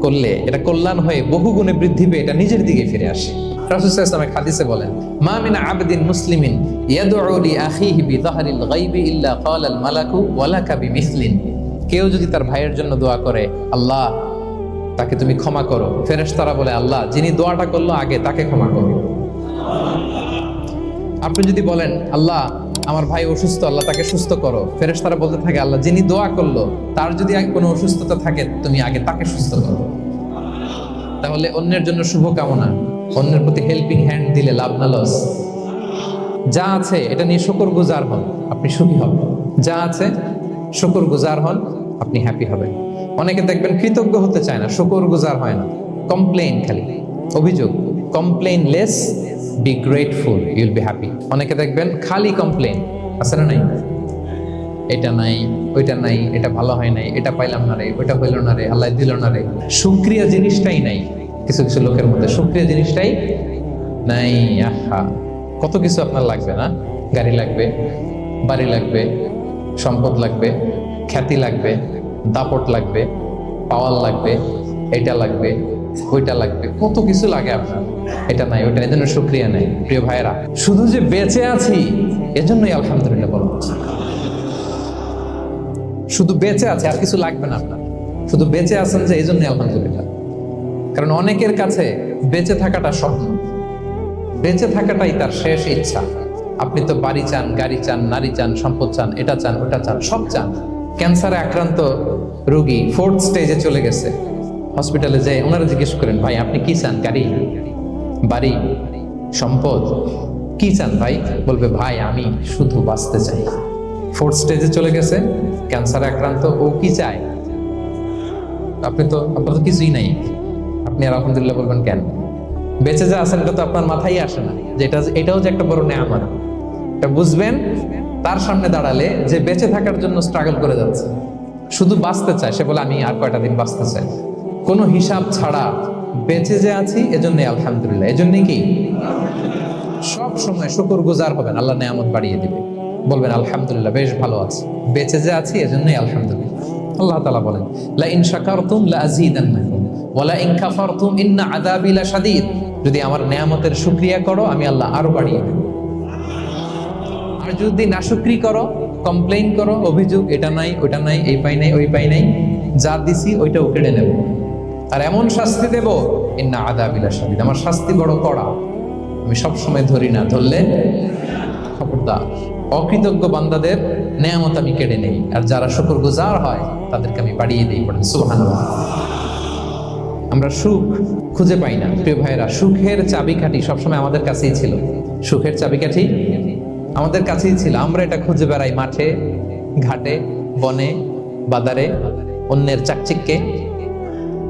করলে এটা কল্যাণ হয়ে বহু গুণে বৃদ্ধি পেয়ে এটা নিজের দিকে ফিরে আসে। রাসূল সাল্লাল্লাহু আলাইহি ওয়াসাল্লাম হাদিসে বলেন, মা মিন আবদিন মুসলিমিন ইয়াদউ লি আখিহি বিযাহরিল গায়বি ইল্লা ক্বালাল মালাকু ওয়া লাকা বিমিসলিন। কেউ যদি তার ভাইয়ের জন্য দোয়া করে, আল্লাহ তাকে তুমি ক্ষমা করো, ফেরেশতারা বলে আল্লাহ যিনি দোয়াটা করলো আগে তাকে ক্ষমা করো। আপনি যদি বলেন আল্লাহ আমার ভাই অসুস্থ, আল্লাহ তাকে সুস্থ করো, ফেরেশতারা বলতে থাকে আল্লাহ যিনি দোয়া করলো তার যদি কোনো অসুস্থতা থাকে তুমি আগে তাকে সুস্থ করো। তাহলে অন্যের জন্য শুভকামনা, অন্যের প্রতি হেল্পিং হ্যান্ড দিলে লাভ না লস? যা আছে এটা নিয়ে শুকরগুজার হন, আপনি সুখী হবেন। যা আছে শুকরগুজার হন, আপনি হ্যাপি হবেন। অনেকে দেখবেন কৃতজ্ঞ হতে চায় না, শুকরগুজার হয় না, কমপ্লেইন, খালি অভিযোগ। Complain less, be grateful, Yule be happy. অনেকে দেখবেন খালি কমপ্লেইন, আছে না নাই? এটা নাই, ওইটা নাই, এটা ভালো হয় নাই, এটা পাইলাম না রে, ওইটা হইল না রে, আল্লাহ দিল না রে। শুকরিয়া জিনিসটাই নাই কিছু কিছু লোকের মধ্যে, শুকরিয়া জিনিসটাই নাই। আহা, কত কিছু আপনার লাগবে না? গাড়ি লাগবে, বাড়ি লাগবে, সম্পদ লাগবে, খ্যাতি লাগবে, দাপট লাগবে, পাওয়ার লাগবে, এটা লাগবে, ওইটা লাগবে, কত কিছু লাগে আপনার। এটা নাই, ওইটা, এজন্য শুকরিয়া নাই। প্রিয় ভাইয়েরা, শুধু যে বেঁচে আছি এজন্যই আলহামদুলিল্লাহ বলা হচ্ছে। শুধু বেঁচে আছে, আর কিছু লাগবে না আপনার, শুধু বেঁচে আছেন যে এই জন্যই আলহামদুলিল্লাহ। কারণ অনেকের কাছে বেঁচে থাকাটা স্বপ্ন, বেঁচে থাকাটাই তার শেষ ইচ্ছা। আপনি তো বাড়ি চান, গাড়ি চান, নারী চান, সম্পদ চান, এটা চান, ওটা চান, সব চান। ক্যান্সারে আক্রান্ত রোগী 4th স্টেজে চলে গেছে, হসপিটালে যায় ওনারা জিজ্ঞেস করেন ভাই আপনি কি চান? গাড়ি, বাড়ি, সম্পদ, কি চান ভাই? বলবে ভাই আমি শুধু বাঁচতে চাই। 4th স্টেজে চলে গেছে, ক্যান্সারে আক্রান্ত, ও কি চায়? আপনার তো কিছুই নাই, আপনি আর আলহামদুলিল্লাহ বলবেন কেন? বেঁচে যা আছেন এটা তো আপনার মাথায় আসে না যে এটাও যে একটা বড় নেয়ামত। এটা বুঝবেন তার সামনে দাঁড়ালে যে বেঁচে থাকার জন্য স্ট্রাগল করে যাচ্ছে, শুধু বাঁচতে চায়। সে বলে আমি আর কয়টা দিন বাঁচতে চাই, কোনো হিসাব ছাড়া বেঁচে যে আছি এজন্যই আলহামদুলিল্লাহ। এজন্যই কি সব সময় শুকরগুজার হবেন, আল্লাহ নেয়ামত বাড়িয়ে দিবে, বলবেন আলহামদুলিল্লাহ বেশ ভালো আছে, বেঁচে যে আছি এজন্যই আলহামদুলিল্লাহ। আল্লাহ তাআলা বলেন লা ইন শাকারতুম লা আযীদান্নাকুম ওয়া লা ইন কাফারতুম ইন্না আযাবি লাশাদীদ। যদি আমার নেয়ামতের শুকরিয়া করো আমি আল্লাহ আরো বাড়িয়ে দেব, আর যদি নাশুকরি করো, কমপ্লেইন করো, অভিযোগ, এটা নাই, ওটা নাই, এই পাই নাই, ওই পাই নাই, যা দিছি ওইটাও কেড়ে নেব, আর এমন শাস্তি দেব ইন্না আযাবি লাশাদীদ, আমার শাস্তি বড় কড়া, আমি সব সময় ধরি না, ধরলে খবরদার। অকৃতজ্ঞ বান্দাদের নেয়ামত আমি কেড়ে নেই, আর যারা শুকরগুজার হয় তাদেরকে আমি বাড়িয়ে দিই। পড়েন সুবহানাল্লাহ। আমরা সুখ খুঁজে পাই না প্রিয় ভাইরা, সুখের চাবিকাঠি সবসময় আমাদের কাছেই ছিল, সুখের চাবিকাঠি আমাদের কাছেই ছিল। আমরা এটা খুঁজে বেড়াই মাঠে, ঘাটে, বনে, বাজারে, অন্যের চাকচিক্যে।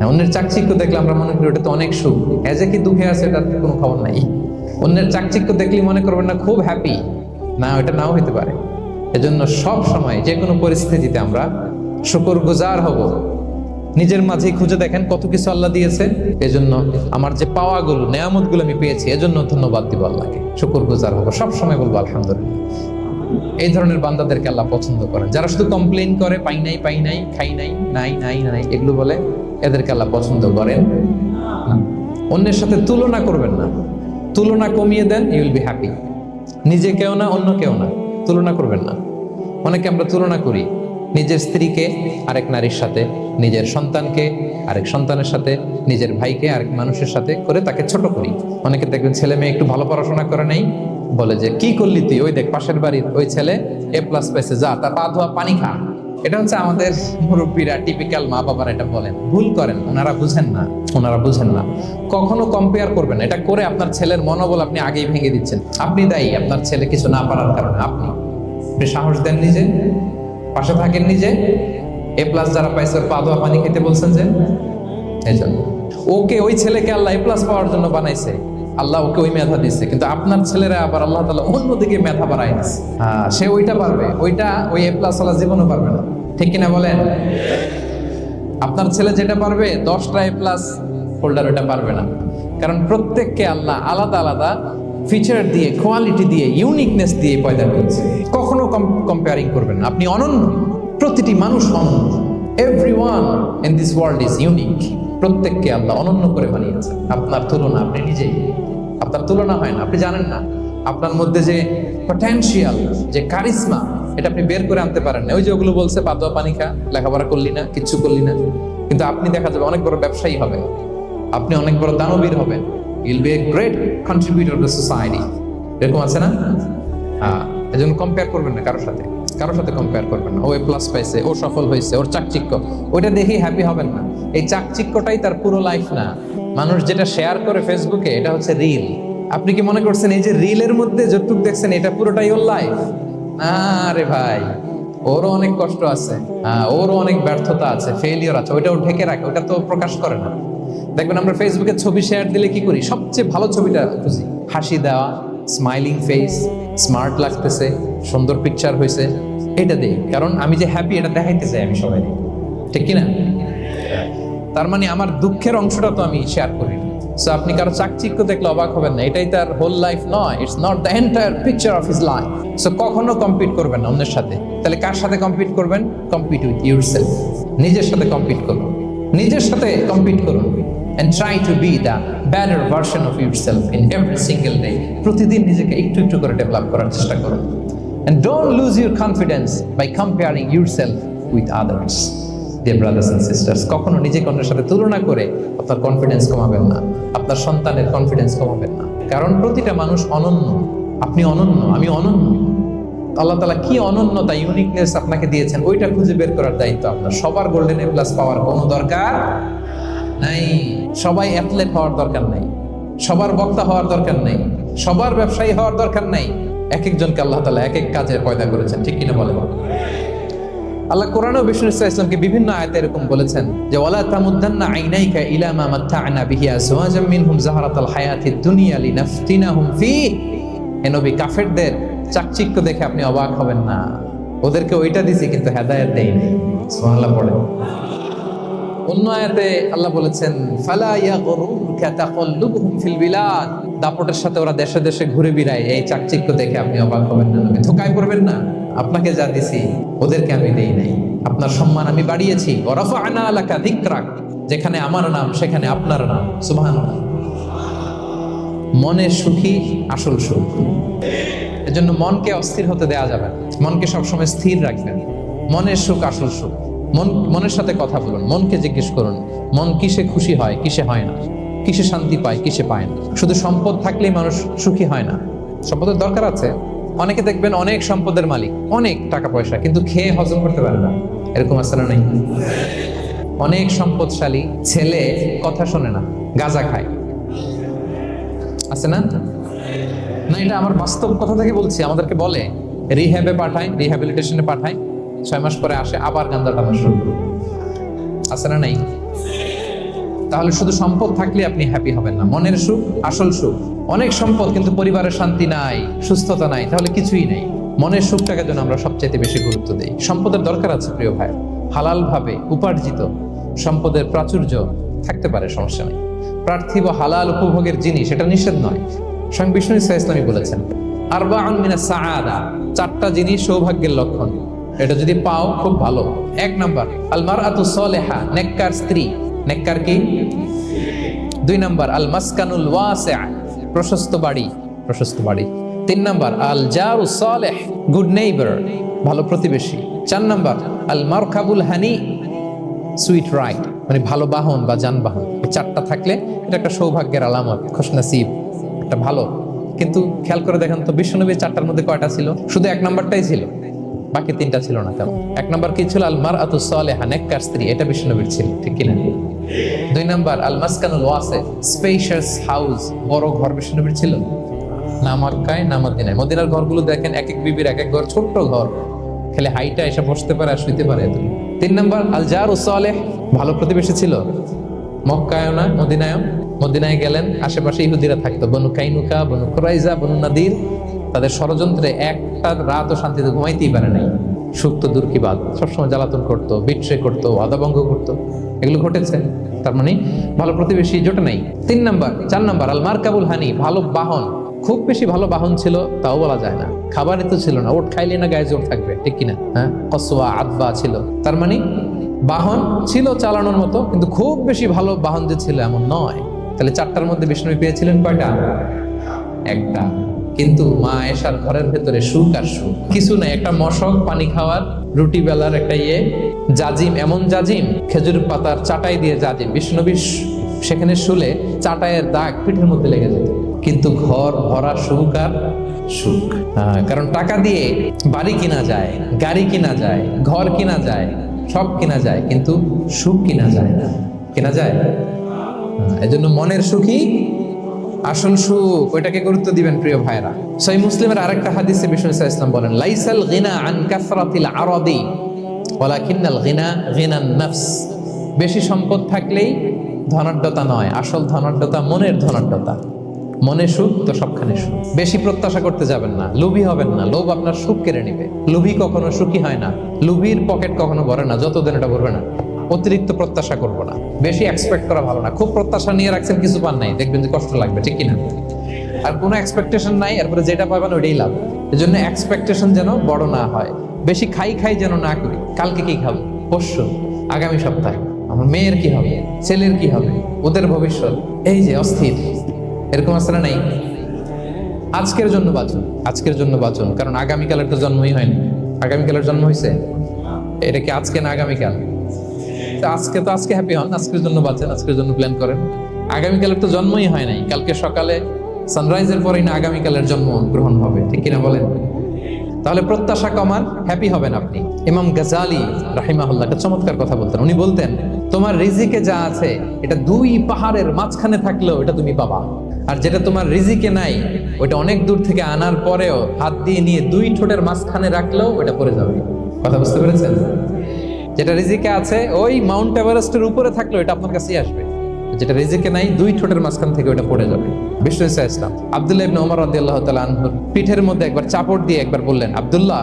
অন্যের চাকচিক্য দেখলে আমরা মনে করি ওটা তো অনেক সুখ, এজে কি দুঃখে আছে এটার কোনো খবর নাই। অন্যের চাকচিক্য দেখলে মনে করবেন না খুব হ্যাপি, না, ওটা নাও হইতে পারে। এজন্য সব সময় যে কোনো পরিস্থিতিতে আমরা শুকরগুজার হব। নিজের মাঝেই খুঁজে দেখেন কত কিছু আল্লাহ দিয়েছে, এজন্য আমার যে পাওয়াগুলো, নেয়ামতগুলো আমি পেয়েছি এজন্য ধন্যবাদ দিব আল্লাহকে, শুকরগুজার হব, সব সময় বলবো আলহামদুলিল্লাহ। এই ধরনের বান্দাদেরকে আল্লাহ পছন্দ করেন। যারা শুধু কমপ্লেইন করে পাই নাই, পাই নাই, খাই নাই, নাই নাই নাই এগুলো বলে, এদেরকে আল্লাহ পছন্দ করেন না। অন্যের সাথে তুলনা করবেন না, তুলনা কমিয়ে দেন, ইউ উইল বি হ্যাপি। নিজে কেউ না, অন্য কেউ না, তুলনা করবেন না। অনেকে আমরা তুলনা করি নিজের স্ত্রীকে আরেক নারীর সাথে, নিজের সন্তানকে আরেক সন্তানের সাথে, নিজের ভাইকে আরেক মানুষের সাথে করে তাকে ছোট করি। অনেকে দেখবেন ছেলে মেয়ে একটু ভালো পড়াশোনা করে নেই, বলে যে কি করলি তুই, ওই দেখ পাশের বাড়ির ওই ছেলে A+ পাইছে, যা তার পা ধোয়া পানি খা। এটা হচ্ছে আমাদের মুরব্বীরা, টিপিক্যাল মা বাবারা এটা বলেন, ভুল করেন, ওনারা বুঝেন না, ওনারা বুঝেন না। কখনো কম্পেয়ার করবেন, এটা করে আপনার ছেলের মনোবল আপনি আগেই ভেঙে দিচ্ছেন। আপনি দায়ী আপনার ছেলে কিছু না পারার কারণে। আপনি সাহস দেন নিজে, পাশে থাকেন নিজে। A+ যারা পাইছে ওর পা ধোয়া পানি খেতে বলছেন যে, এই জন্য ওকে, ওই ছেলেকে আল্লাহ A+ পাওয়ার জন্য বানাইছে, আল্লাহ ওকে ওই মেধা দিচ্ছে, কিন্তু আপনার ছেলেরা আবার আল্লাহ তাআলা অন্যদিকে মেধা বাড়াই দিচ্ছে। সে ওইটা পারবে, ওইটা ওই A+ আল্লাহ জীবনও পারবে না, ঠিক কিনা বলেন? আপনার ছেলে যেটা পারবে 10টা A+ হোল্ডার ওইটা পারবে না, কারণ প্রত্যেককে আল্লাহ আলাদা আলাদা ফিচার দিয়ে, কোয়ালিটি দিয়ে, ইউনিকনেস দিয়ে পয়দা করেছে। কখনো কম্পেয়ারিং করবেন না, আপনি অনন্য, প্রতিটি মানুষ অনন্য। Everyone in this world is unique. প্রত্যেককে আল্লাহ অনন্য করে বানিয়েছেন। আপনার তুলনা আপনি নিজেই, আপনার তুলনা হয় না, আপনি জানেন না আপনার মধ্যে যে পটেনশিয়াল, যে কারিশমা, এটা আপনি বের করে আনতে পারেন না। ওই যে ওগুলো বলছে পাতোয়া পানি খা, লেখাপড়া করলি না, কিচ্ছু করলি না, কিন্তু আপনি দেখা যাবে অনেক বড় ব্যবসায়ী হবেন, আপনি অনেক বড় দানবীর হবেন, you'll B a great contributor two society. এরকম আছে না? হ্যাঁ, এই জন্য কম্পেয়ার করবেন না কারোর সাথে কম্পেয়ার করবেন না। ও এ প্লাস পাইছে, ও সফল হয়েছে, ওর চাকচিক্য, ওইটা দেখেই হ্যাপি হবেন না। এই চাকচিক্যটাই তার পুরো লাইফ না। মানুষ যেটা শেয়ার করে ফেসবুকে, এটা হচ্ছে রিল। আপনি কি মনে করছেন এই যে রিলের মধ্যে যতটুকু দেখছেন এটা পুরোটাই ওর লাইফ? না রে ভাই, ওরও অনেক কষ্ট আছে, ওরও অনেক ব্যর্থতা আছে, ফেলিওর আছে, ওইটা ও ঢেকে রাখে, ওটা তো প্রকাশ করে না। দেখবেন আমরা ফেসবুকে ছবি শেয়ার দিলে কি করি? সবচেয়ে ভালো ছবিটা খুঁজি, হাসি দেওয়া, স্মাইলিং ফেস, স্মার্ট লাগতেছে, সুন্দর পিকচার হয়েছে, এটা দেই। কারণ আমি যে হ্যাপি এটা দেখাইতে চাই আমি সবাই, ঠিক কিনা? তার মানে আমার দুঃখের অংশটা তো আমি শেয়ার করি না। সো আপনি কারো চাকচিক্য দেখলে অবাক হবেন না, এটাই তার হোল লাইফ নয়, it's not the entire picture of his life. So কখনো কম্পিট করবেন না অন্যের সাথে। তাহলে কার সাথে কম্পিট করবেন? Compete with yourself. নিজের সাথে কম্পিট করুন, নিজের সাথে কম্পিট করুন, and try to be the better version of yourself in every single day. প্রতিদিন নিজেকে একটু একটু করে ডেভেলপ করার চেষ্টা করুন। And don't lose your confidence by comparing yourself with others. Dear brothers and sisters, কখনো নিজেকে অন্যের সাথে তুলনা করে আপনার কনফিডেন্স কমাবেন না, আপনার সন্তানের কনফিডেন্স কমাবেন না। কারণ প্রতিটা মানুষ অনন্য। আপনি অনন্য, আমি অনন্য। আল্লাহ তাআলা কি অনন্যতা, ইউনিকনেস আপনাকে দিয়েছেন, ওইটা খুঁজে বের করার দায়িত্ব আপনার। সবার গোল্ডেন এ প্লাস পাওয়ার কোনো দরকার নাই, সবাই অ্যাথলেট হওয়ার দরকার নাই, সবার বক্তা হওয়ার দরকার নাই, সবার ব্যবসায়ী হওয়ার দরকার নাই। এক একজনকে আল্লাহ তাআলা এক এক কাজে পয়দা করেছেন, ঠিক কিনা বলেন? আল্লাহ কোরআনে বিষ্ণু ইসলামকে বিভিন্ন আয়াতে এরকম বলেছেন যে ওয়ালা তামুদ্দান্না আইনাইকা ইলা মা মাত্তা'না বিহি আজওয়াজাম মিনহুম যাহরাতাল হায়াতিদ দুনিয়া লিনাফতিনাহুম ফীহ। হে নবী, কাফেরদের চাকচিক্য দেখে আপনি অবাক হবেন না, ওদেরকে ওইটা দিছি কিন্তু হেদায়েত দেইনি। সুবহানাল্লাহ পড়ে। অন্য আয়াতে আল্লাহ বলেছেন ফালা ইয়াগরুরকা তাকাল্লুবুহুম ফিল বিলাদ। দাপটের সাথে ওরা দেশে দেশে ঘুরে বেড়ায়, এই চাকচিক্য দেখে আপনি অবাক হবেন না, ধোঁকায় পড়বেন না। আপনাকে যা দিছি ওদেরকে আমি দেই নাই। আপনার সম্মান আমি বাড়িয়েছি। ওয়া রাফা'না লাকা যিকরাক, যেখানে আমার নাম সেখানে আপনার নাম। সুবহানাল্লাহ। মনে সুখী আসল সুখ। এজন্য মনকে অস্থির হতে দেয়া যাবে না, মনকে সবসময় স্থির রাখবেন। মনের সুখ আসল সুখ। মনের সাথে কথা বলুন, মনকে জিজ্ঞেস করুন মন কিসে খুশি হয়, কিসে হয় না, কিসে শান্তি পায়, কিসে পায় না। শুধু সম্পদ থাকলেই মানুষ সুখী হয় না, সম্পদের দরকার আছে। অনেকে দেখবেন অনেক সম্পদের মালিক, অনেক টাকা পয়সা, কিন্তু খেয়ে হজম করতে পারে না। এরকম আছে না? নাই? অনেক সম্পদশালী ছেলে কথা শোনে না, গাঁজা খায়, আছে না? না, এটা আমার বাস্তব কথা থেকে বলছি। আমাদেরকে বলে রিহ্যাবে পাঠায়, রিহ্যাবিলিটেশনে পাঠায়, 6 মাস পরে আসে আবার গাঁজা টানা শুরু, আছে না? নাই? তাহলে শুধু সম্পদ থাকলে আপনি হ্যাপি হবেন না। মনের সুখ আসল সুখ। অনেক সম্পদ কিন্তু পরিবারের শান্তি নাই, সুস্থতা নাই, তাহলে কিছুই নেই। মনের সুখটাকে যেন আমরা সবচাইতে বেশি গুরুত্ব দেই। সম্পদের দরকার আছে প্রিয় ভাই, হালাল ভাবে উপার্জিত সম্পদের প্রাচুর্য থাকতে পারে, সমস্যা নেই। পার্থিব হালাল উপভোগের জিনিস, এটা নিষেধ নয়। স্বয়ং বিষ্ণু ইসলামী বলেছেন আরবাউন মিনাস সাআদা, 4টা জিনিস সৌভাগ্যের লক্ষণ। এটা যদি পাও খুব ভালো। 1 নাম্বার আল মারআতু সালিহা, নেককার স্ত্রী। নেককার কি? 2 নাম্বার আল মাসকানুল ওয়াসি', প্রশস্ত বাড়ি, প্রশস্ত বাড়ি। 3 নাম্বার আল জারু সালিহ, গুড নেইবার, ভালো প্রতিবেশী। 4 নাম্বার আল মারকাবুল হানি, সুইট রাইড, মানে ভালো বাহন বা যানবাহন। এই 4টা থাকলে এটা একটা সৌভাগ্যের আলামত, খুশনসিব, একটা ভালো। কিন্তু খেয়াল করে দেখেন তো বিশ্বনবী 4টার মধ্যে কয়টা ছিল? শুধু 1 নাম্বারটাই ছিল, বাকি 3টা ছিল না। কেমন? 1 নাম্বার কি ছিল? আল মারআতু সালিহা, নেককার স্ত্রী, এটা বিশ্বনবীর ছিল, ঠিক কিনা? 2 নাম্বার আল মাসকানুল ওয়াসি', স্পেশিয়াস হাউস, বড় ঘর, বিশ্বনবীর ছিল না? মক্কায় না মদিনায়? মদিনার ঘরগুলো দেখেন এক এক বিবির এক এক ঘর, ছোট্ট ঘর, খেলে হাইটা এসে বসতে পারে আর শুইতে পারে। 3 নাম্বার আল জারু সালিহ, ভালো প্রতিবেশী ছিল। মক্কায় না মদিনায়? মদিনায় গেলেন, আশেপাশে ইহুদিরা থাকতো, বনু কাইনুকা, বনু কুরাইজা, বনু নাদির। তাদের ষড়যন্ত্রে একটা রাতও শান্তিতে ঘুমাইতেই পারে নাই। সুখ তো দূর কি বাদ, সবসময় জ্বালাতন করতো, বিট্রে করতো, আদাভঙ্গ করতো, এগুলো ঘটেছে। তার মানে ভালো প্রতিবেশী জোটে নাই। 3 নাম্বার 4 নাম্বার আল মারকাবুল হানি, ভালো বাহন। খুব বেশি ভালো বাহন ছিল তাও বলা যায় না, খাবারই তো ছিল না, ওট খাইলে না গায়ে জোর থাকবে, ঠিক কিনা? হ্যাঁ, কসওয়া আদবা ছিল। তার মানে বাহন ছিল চালানোর মতো, কিন্তু খুব বেশি ভালো বাহন যে ছিল এমন নয়। তাহলে 4টার মধ্যে বিষ্ণু পেয়েছিলেন কয়টা? 1টা। কিন্তু মা আয়েশার ঘরের ভেতরে সুখ আর সুখ, কিছু নাই, একটা মশক, পানি খাওয়ার, রুটি বেলার একটা জাজিম, এমন জাজিম, খেজুর পাতার চাটাই দিয়ে জাজিম, বিষ্ণুনবী সেখানে শুলে চাটাইয়ের দাগ পিঠের মধ্যে লেগে যেত, কিন্তু ঘর ভরা সুখ আর সুখ। কারণ টাকা দিয়ে বাড়ি কিনা যায়, গাড়ি কিনা যায়, ঘর কিনা যায়, সব কিনা যায়, কিন্তু সুখ কিনা যায় না। কিনা যায়? এজন্য মনের সুখই আসল সুখ, ওইটাকে গুরুত্ব দিবেন প্রিয় ভাইরা। সহিহ মুসলিমের আরেকটা হাদিসে বিষ্ণু সাল্লাল্লাহু আলাইহি ওয়াসাল্লাম বলেন, লাইসাল গিনা আন কাসরাতিল আরাদি ওয়ালাকিন্নাল গিনা গিনান নফস। বেশি সম্পদ থাকলেই ধনাঢ্যতা নয়, আসল ধনাঢ্যতা মনের ধনাঢ্যতা। মনে সুখ তো সবখানে সুখ। বেশি প্রত্যাশা করতে যাবেন না, লোভী হবেন না, লোভ আপনার সুখ কেড়ে নিবে। লোভী কখনো সুখী হয় না, লোভীর পকেট কখনো ভরে না, যতদিন এটা ভরবে না। অতিরিক্ত প্রত্যাশা করবো না, বেশি এক্সপেক্ট করা ভালো না। খুব প্রত্যাশা নিয়ে রাখছেন, কিছু পান নাই, দেখবেন যে কষ্ট লাগবে, ঠিক কিনা? আর কোনো এক্সপেকটেশন নাই, এরপরে যেটা পাবেন ওইটাই লাভ। এজন্য এক্সপেকটেশন যেন বড় না হয়, বেশি খাই যেন না করি। কালকে কি খাবো, পরশু, আগামী সপ্তাহে আমার মেয়ের কি হবে, ছেলের কি হবে, ওদের ভবিষ্যৎ, এই যে অস্থির, এরকম আসলে নাই। আজকের জন্য বাঁচুন, আজকের জন্য বাঁচুন, কারণ আগামীকালের তো জন্মই হয়নি। আগামীকালের জন্ম হয়েছে, এটা কি আজকে না আগামীকাল? আজকে তো আজকে হ্যাপি হন, আজকের জন্য বাঁচেন, আজকের জন্য প্ল্যান করেন। আগামীকালের তো জন্মই হয় নাই, কালকে সকালে সানরাইজের পরেই না আগামীকালের জন্ম গ্রহণ হবে, ঠিক কিনা বলেন? তাহলে প্রত্যাশা কমান, হ্যাপি হবেন আপনি। ইমাম গাজালি রাহিমাহুল্লাহ একটা চমৎকার কথা বলতেন। উনি বলতেন, তোমার রিজিকে যা আছে এটা 2 পাহাড়ের মাঝখানে থাকলেও এটা তুমি পাবা, আর যেটা তোমার রিজিকে নাই ওইটা অনেক দূর থেকে আনার পরেও হাত দিয়ে নিয়ে 2 ঠোঁটের মাঝখানে রাখলেও ওটা পড়ে যাবে। কথা বুঝতে পেরেছেন? যেটা রিজিকে আছে ওই মাউন্ট এভারেস্টের উপরে থাকলেও এটা আপনার কাছেই আসবে, যেটা রিজিকে নাই 2 ঠোঁটের মাঝখান থেকে ওটা পড়ে যাবে। বিষ্ণু ইসলাম আব্দুল্লাহ ইবনে ওমর রাদিয়াল্লাহু তাআলা আনহুর পিঠের মধ্যে একবার চাপড় দিয়ে একবার বললেন, আব্দুল্লাহ,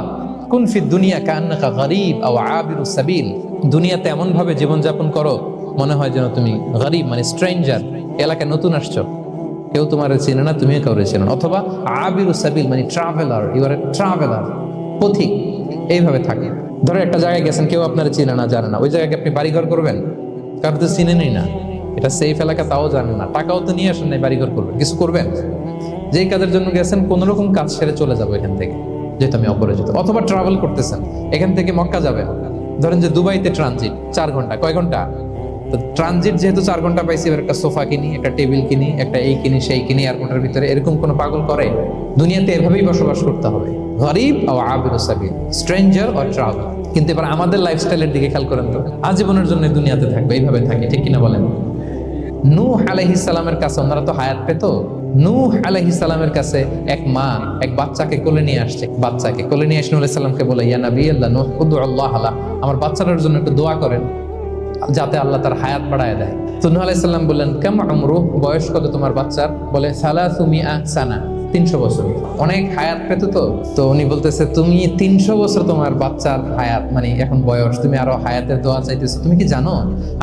কুন ফি দুনিয়া কান্নাকা গরীব আও আবিরুস সাবিল। দুনিয়াতে এমন ভাবে জীবনযাপন করো মনে হয় যেন তুমি গরীব, মানে স্ট্রেঞ্জার, এলাকায় নতুন আসছো, কেউ তোমার চেনে না, তুমিও কাউরে চেনো না। অথবা আবিরুস সাবিল মানে traveller, you are a traveller, পথিক। এইভাবে থাকে। ধরো একটা জায়গায় গেছেন, কেউ আপনার চেনে না, জানে না, ওই জায়গায় আপনি বাড়িঘর করবেন, কারণ তো চিনেনই না, এটা সেফ এলাকা তাও জানেন না, টাকাও তো নিয়ে আসেন নাই, বাড়িঘর করবেন, কিছু করবেন? যেই কাজের জন্য গেছেন কোন রকম কাজ সেরে চলে যাবো এখান থেকে, যেহেতু আমি অপরিচিত। অথবা ট্রাভেল করতেছেন, এখান থেকে মক্কা যাবেন, ধরেন যে দুবাইতে ট্রানজিট 4 ঘন্টা, কয় ঘন্টা? তো ট্রানজিট যেহেতু 4 ঘন্টা পাইছি, এবার একটা সোফা কিনি, একটা টেবিল কিনি, একটা এই কিনি সেই কিনি এয়ারপোর্টের ভিতরে, এরকম কোনো পাগল করে? দুনিয়াতে এভাবেই বসবাস করতে হবে, গরীব ও আবিরুস সাবিল, স্ট্রেঞ্জার অর ট্রাভেল। কিন্তু এবার আমাদের লাইফস্টাইলের দিকে খেয়াল করেন তো, আজীবনের জন্য দুনিয়াতে থাকবে, এইভাবে থাকি, ঠিক কিনা বলেন? নূহ আলাইহিস সালামের কাছে, ওনারা তো হায়াত পেত, নূহ আলাইহিস সালামের কাছে এক মা এক বাচ্চাকে কোলে নিয়ে আসছে, বাচ্চাকে কোলে নিয়ে এসে নূহ আলাইহিস সালামকে বলে, ইয়া নবী আল্লাহ নূহ উদু আল্লাহ আলা, আমার বাচ্চাটার জন্য একটু দোয়া করেন যাতে আল্লাহ তার হায়াত বাড়ায় দেয়। তো নূহ আলাইহিস সালাম বললেন, কাম আমরুহ, বয়স কত তোমার বাচ্চার? বলে 300 সানা, 300 বছর। অনেক হায়াত পেত তো উনি বলতেছে, তুমি 300 বছর তোমার বাচ্চার হায়াত, মানে এখন বয়স, তুমি আরো হায়াতের দোয়া চাইতেছো। তুমি কি জানো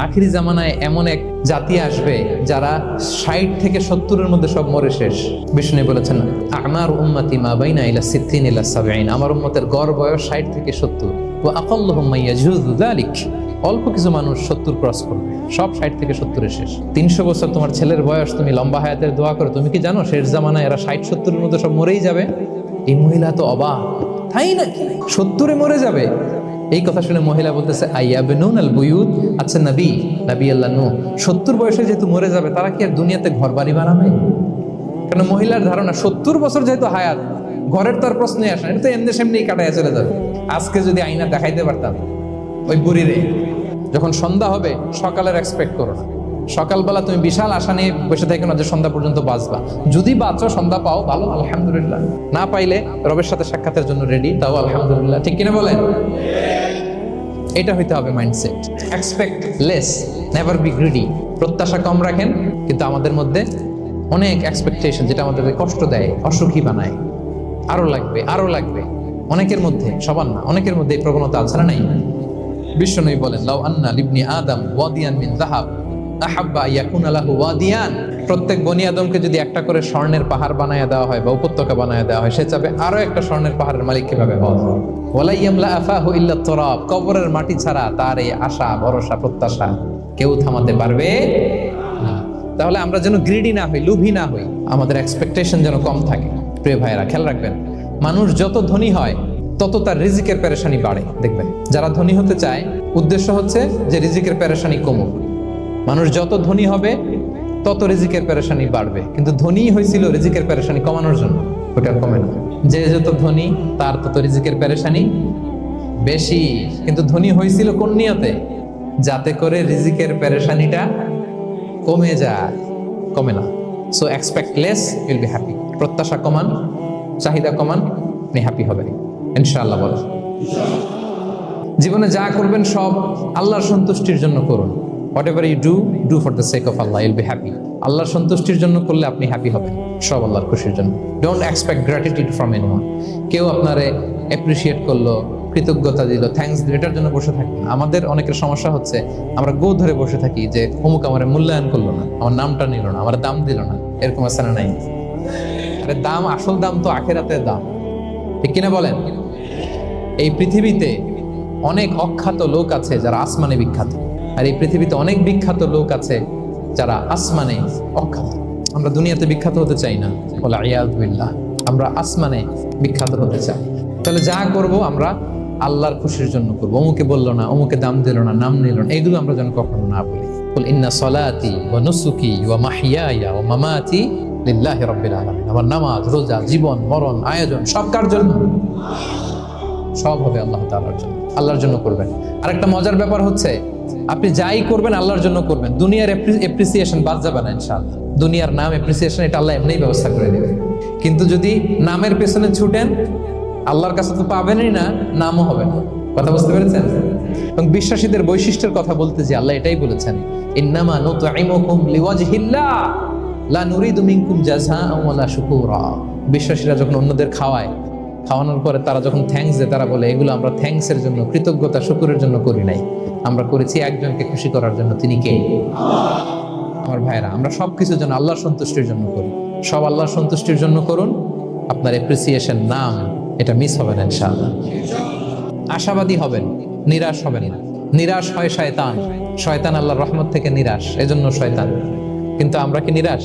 আখিরি জামানায় এমন এক জাতি আসবে যারা 60 থেকে 70-এর মধ্যে সব মরে শেষ? বিষ্ণু বলেছেন, আমার উম্মতি মা বাইনা ইলা 60 ইলা 70, আমার উম্মতের গড় বয়স 60 থেকে 70। ওয়া আকাল্লুহুম মাইয়াজুযু যালিক, অল্প কিছু মানুষ 70 ক্রস করবে, সব 60 থেকে 70-এ শেষ। 300 বছর তোমার ছেলের বয়স, তুমি লম্বা হায়াতের দোয়া করো। তুমি কি জানো শেষ জামানায় এরা 60-70-এর মধ্যে সব মরেই যাবে? এই মহিলা তো অবাক, তাই নাকি 70-এ মরে যাবে? এই কথা শুনে মহিলা বলতেছে, আইয়াবনুন আল বুয়ুত, আচ্ছা নবী আল্লাহ নূহ 70 বয়সে যেহেতু মরে যাবে, তারা কি আর দুনিয়াতে ঘর বাড়ি বানাবে? কারণ মহিলার ধারণা 70 বছর যেহেতু হায়াত, ঘরের তার প্রশ্নই আসে না, এটা তো এমনি সেমনি কাটায় চলে যাবে। আজকে যদি আইনা দেখাইতে পারতাম ওই বুড়িরে, যখন সন্ধ্যা হবে সকালের এক্সপেক্ট করো না, সকালবেলা তুমি বিশাল আশা নিয়ে বসে থাকো না যে সন্ধ্যা পর্যন্ত বাঁচবা। যদি বাঁচো, সন্ধ্যা পাও, ভালো, আলহামদুলিল্লাহ। না পাইলে রবের সাথে সাক্ষাতের জন্য রেডি, তাও আলহামদুলিল্লাহ, ঠিক কিনা বলেন? এটা হইতে হবে mindset. Expect less, never be greedy. প্রত্যাশা কম রাখেন, কিন্তু আমাদের মধ্যে অনেক এক্সপেকটেশন, যেটা আমাদেরকে কষ্ট দেয়, অসুখী বানায়। আরো লাগবে, আরো লাগবে। অনেকের মধ্যে, সবার না, অনেকের মধ্যে এই প্রবণতা আছে না নাই? বিশ্বনবী বলেন, লাউ আন্না লিবনি আদম ওয়াদিয়ান মিন যাহাব আহাব্বা ইয়াকুনা লাহু ওয়াদিয়ান, প্রত্যেক বনি আদমকে যদি একটা করে স্বর্ণের পাহাড় বানায় দেওয়া হয় বা উপত্যকা বানায় দেওয়া হয়, সে চাবে আরো একটা স্বর্ণের পাহাড়ের মালিক কিভাবে হওয়া যায়। ওয়ালা ইয়ামলা আফাহু ইল্লা তুরাব, কবরের মাটি ছাড়া তার এই আশা, ভরসা, প্রত্যাশা কেউ থামাতে পারবে না। তাহলে আমরা যেন গ্রিডি না হই, লোভী না হই, আমাদের এক্সপেকটেশন যেন কম থাকে। প্রিয় ভাইয়েরা, খেয়াল রাখবেন, মানুষ যত ধনী হয় তত তার রিজিকের পেরেশানি বাড়ে। দেখবেন, যারা ধনী হতে চায় উদ্দেশ্য হচ্ছে যে রিজিকের পেরেশানি কমুক। মানুষ যত ধনী হবে তত রিজিকের পেরেশানি বাড়বে, কিন্তু ধনী হয়েছিল রিজিকের পেরেশানি কমানোর জন্য, ওটা কমে না। যে যত ধনী তার তত রিজিকের পেরেশানি বেশি, কিন্তু ধনী হয়েছিল কোন নিয়তে? যাতে করে রিজিকের পেরেশানিটা কমে যায়, কমে না। So expect less, will be happy. প্রত্যাশা কমান, চাহিদা কমান, আপনি হ্যাপি হবেন ইনশাআল্লাহ। বলেন, জীবনে যা করবেন সব আল্লাহর সন্তুষ্টির জন্য করুন। Whatever you do for the sake of Allah, you'll be happy. আল্লাহর সন্তুষ্টির জন্য করলে আপনি হ্যাপি হবেন, সব আল্লাহর খুশির জন্য। Don't expect gratitude from anyone. কেউ আপনারে অ্যাপ্রিসিয়েট করলো, কৃতজ্ঞতা দিল, থ্যাঙ্কস দিল, এটার জন্য বসে থাকবেন। আমাদের অনেকের সমস্যা হচ্ছে আমরা গো ধরে বসে থাকি যে অমুক আমার মূল্যায়ন করলো না, আমার নামটা নিল না, আমার দাম দিল না। এরকম আছে না নাই? আরে দাম, আসল দাম তো আখিরাতের দাম, ঠিক কিনা বলেন? এই পৃথিবীতে অনেক অখ্যাত লোক আছে যারা আসমানে বিখ্যাত, আর এই পৃথিবীতে অনেক বিখ্যাত লোক আছে যারা আসমানে অখ্যাত। আমরা দুনিয়াতে বিখ্যাত হতে চাই না, ওয়াল ইয়াযু বিল্লাহ, আমরা আসমানে বিখ্যাত হতে চাই। তাহলে যা করব আমরা আল্লাহর খুশির জন্য করবো। অমুকে বললো না, অমুকে দাম দিল না, নাম নিল না, এগুলো আমরা যেন কখনো না বলি। কুল ইন্না সলাতি ওয়া নুসুকি ওয়া মাহইয়ায়া ওয়া মামাতি লিল্লাহি রাব্বিল আলামিন। আমার নামাজ, রোজা, জীবন, মরণ, আয়োজন সব কার জন্য? সব হবে আল্লাহ তাআলার জন্য, আল্লাহর জন্য করবেন। আর একটা মজার ব্যাপার হচ্ছে, আপনি যাই করবেন আল্লাহর জন্য করবেন। দুনিয়ার এপ্রিসিয়েশন বাদ যাবে না ইনশাআল্লাহ। দুনিয়ার নাম, এপ্রিসিয়েশন, এটা আল্লাহ এমনিই ব্যবস্থা করে দেবে। কিন্তু যদি নামের পেছনে ছুটেন, আল্লাহর কাছে তো পাবেনই না, নামও হবে না। কথা বুঝতে পেরেছেন? এবং বিশ্বাসীদের বৈশিষ্ট্যের কথা বলতে যে আল্লাহ এটাই বলেছেন, ইন্নামা নুতঈমুকুম লিওয়াজহিল্লাহ লা নুরিদু মিনকুম জাযাআন ওয়ালা শুকুরা। বিশ্বাসীরা যখন অন্যদের খাওয়ানোর পরে তারা যখন থ্যাঙ্কস দেয়, তারা বলে এগুলো আমরা থ্যাঙ্কসের জন্য, কৃতজ্ঞতা, শুকরের জন্য করি নাই, আমরা করেছি একজনকে খুশি করার জন্য। তিনি কে? আমার ভাইরা, আমরা সবকিছু যেন আল্লাহর সন্তুষ্টির জন্য করি। সব আল্লাহর সন্তুষ্টির জন্য করুন। আপনার এপ্রিসিয়েশন, নাম, এটা মিস হবে না ইনশাআল্লাহ। আশাবাদী হবেন, নিরাশ হবেন না। নিরাশ হয় শয়তান, শয়তান আল্লাহর রহমত থেকে নিরাশ, এজন্য শয়তান। কিন্তু আমরা কি নিরাশ?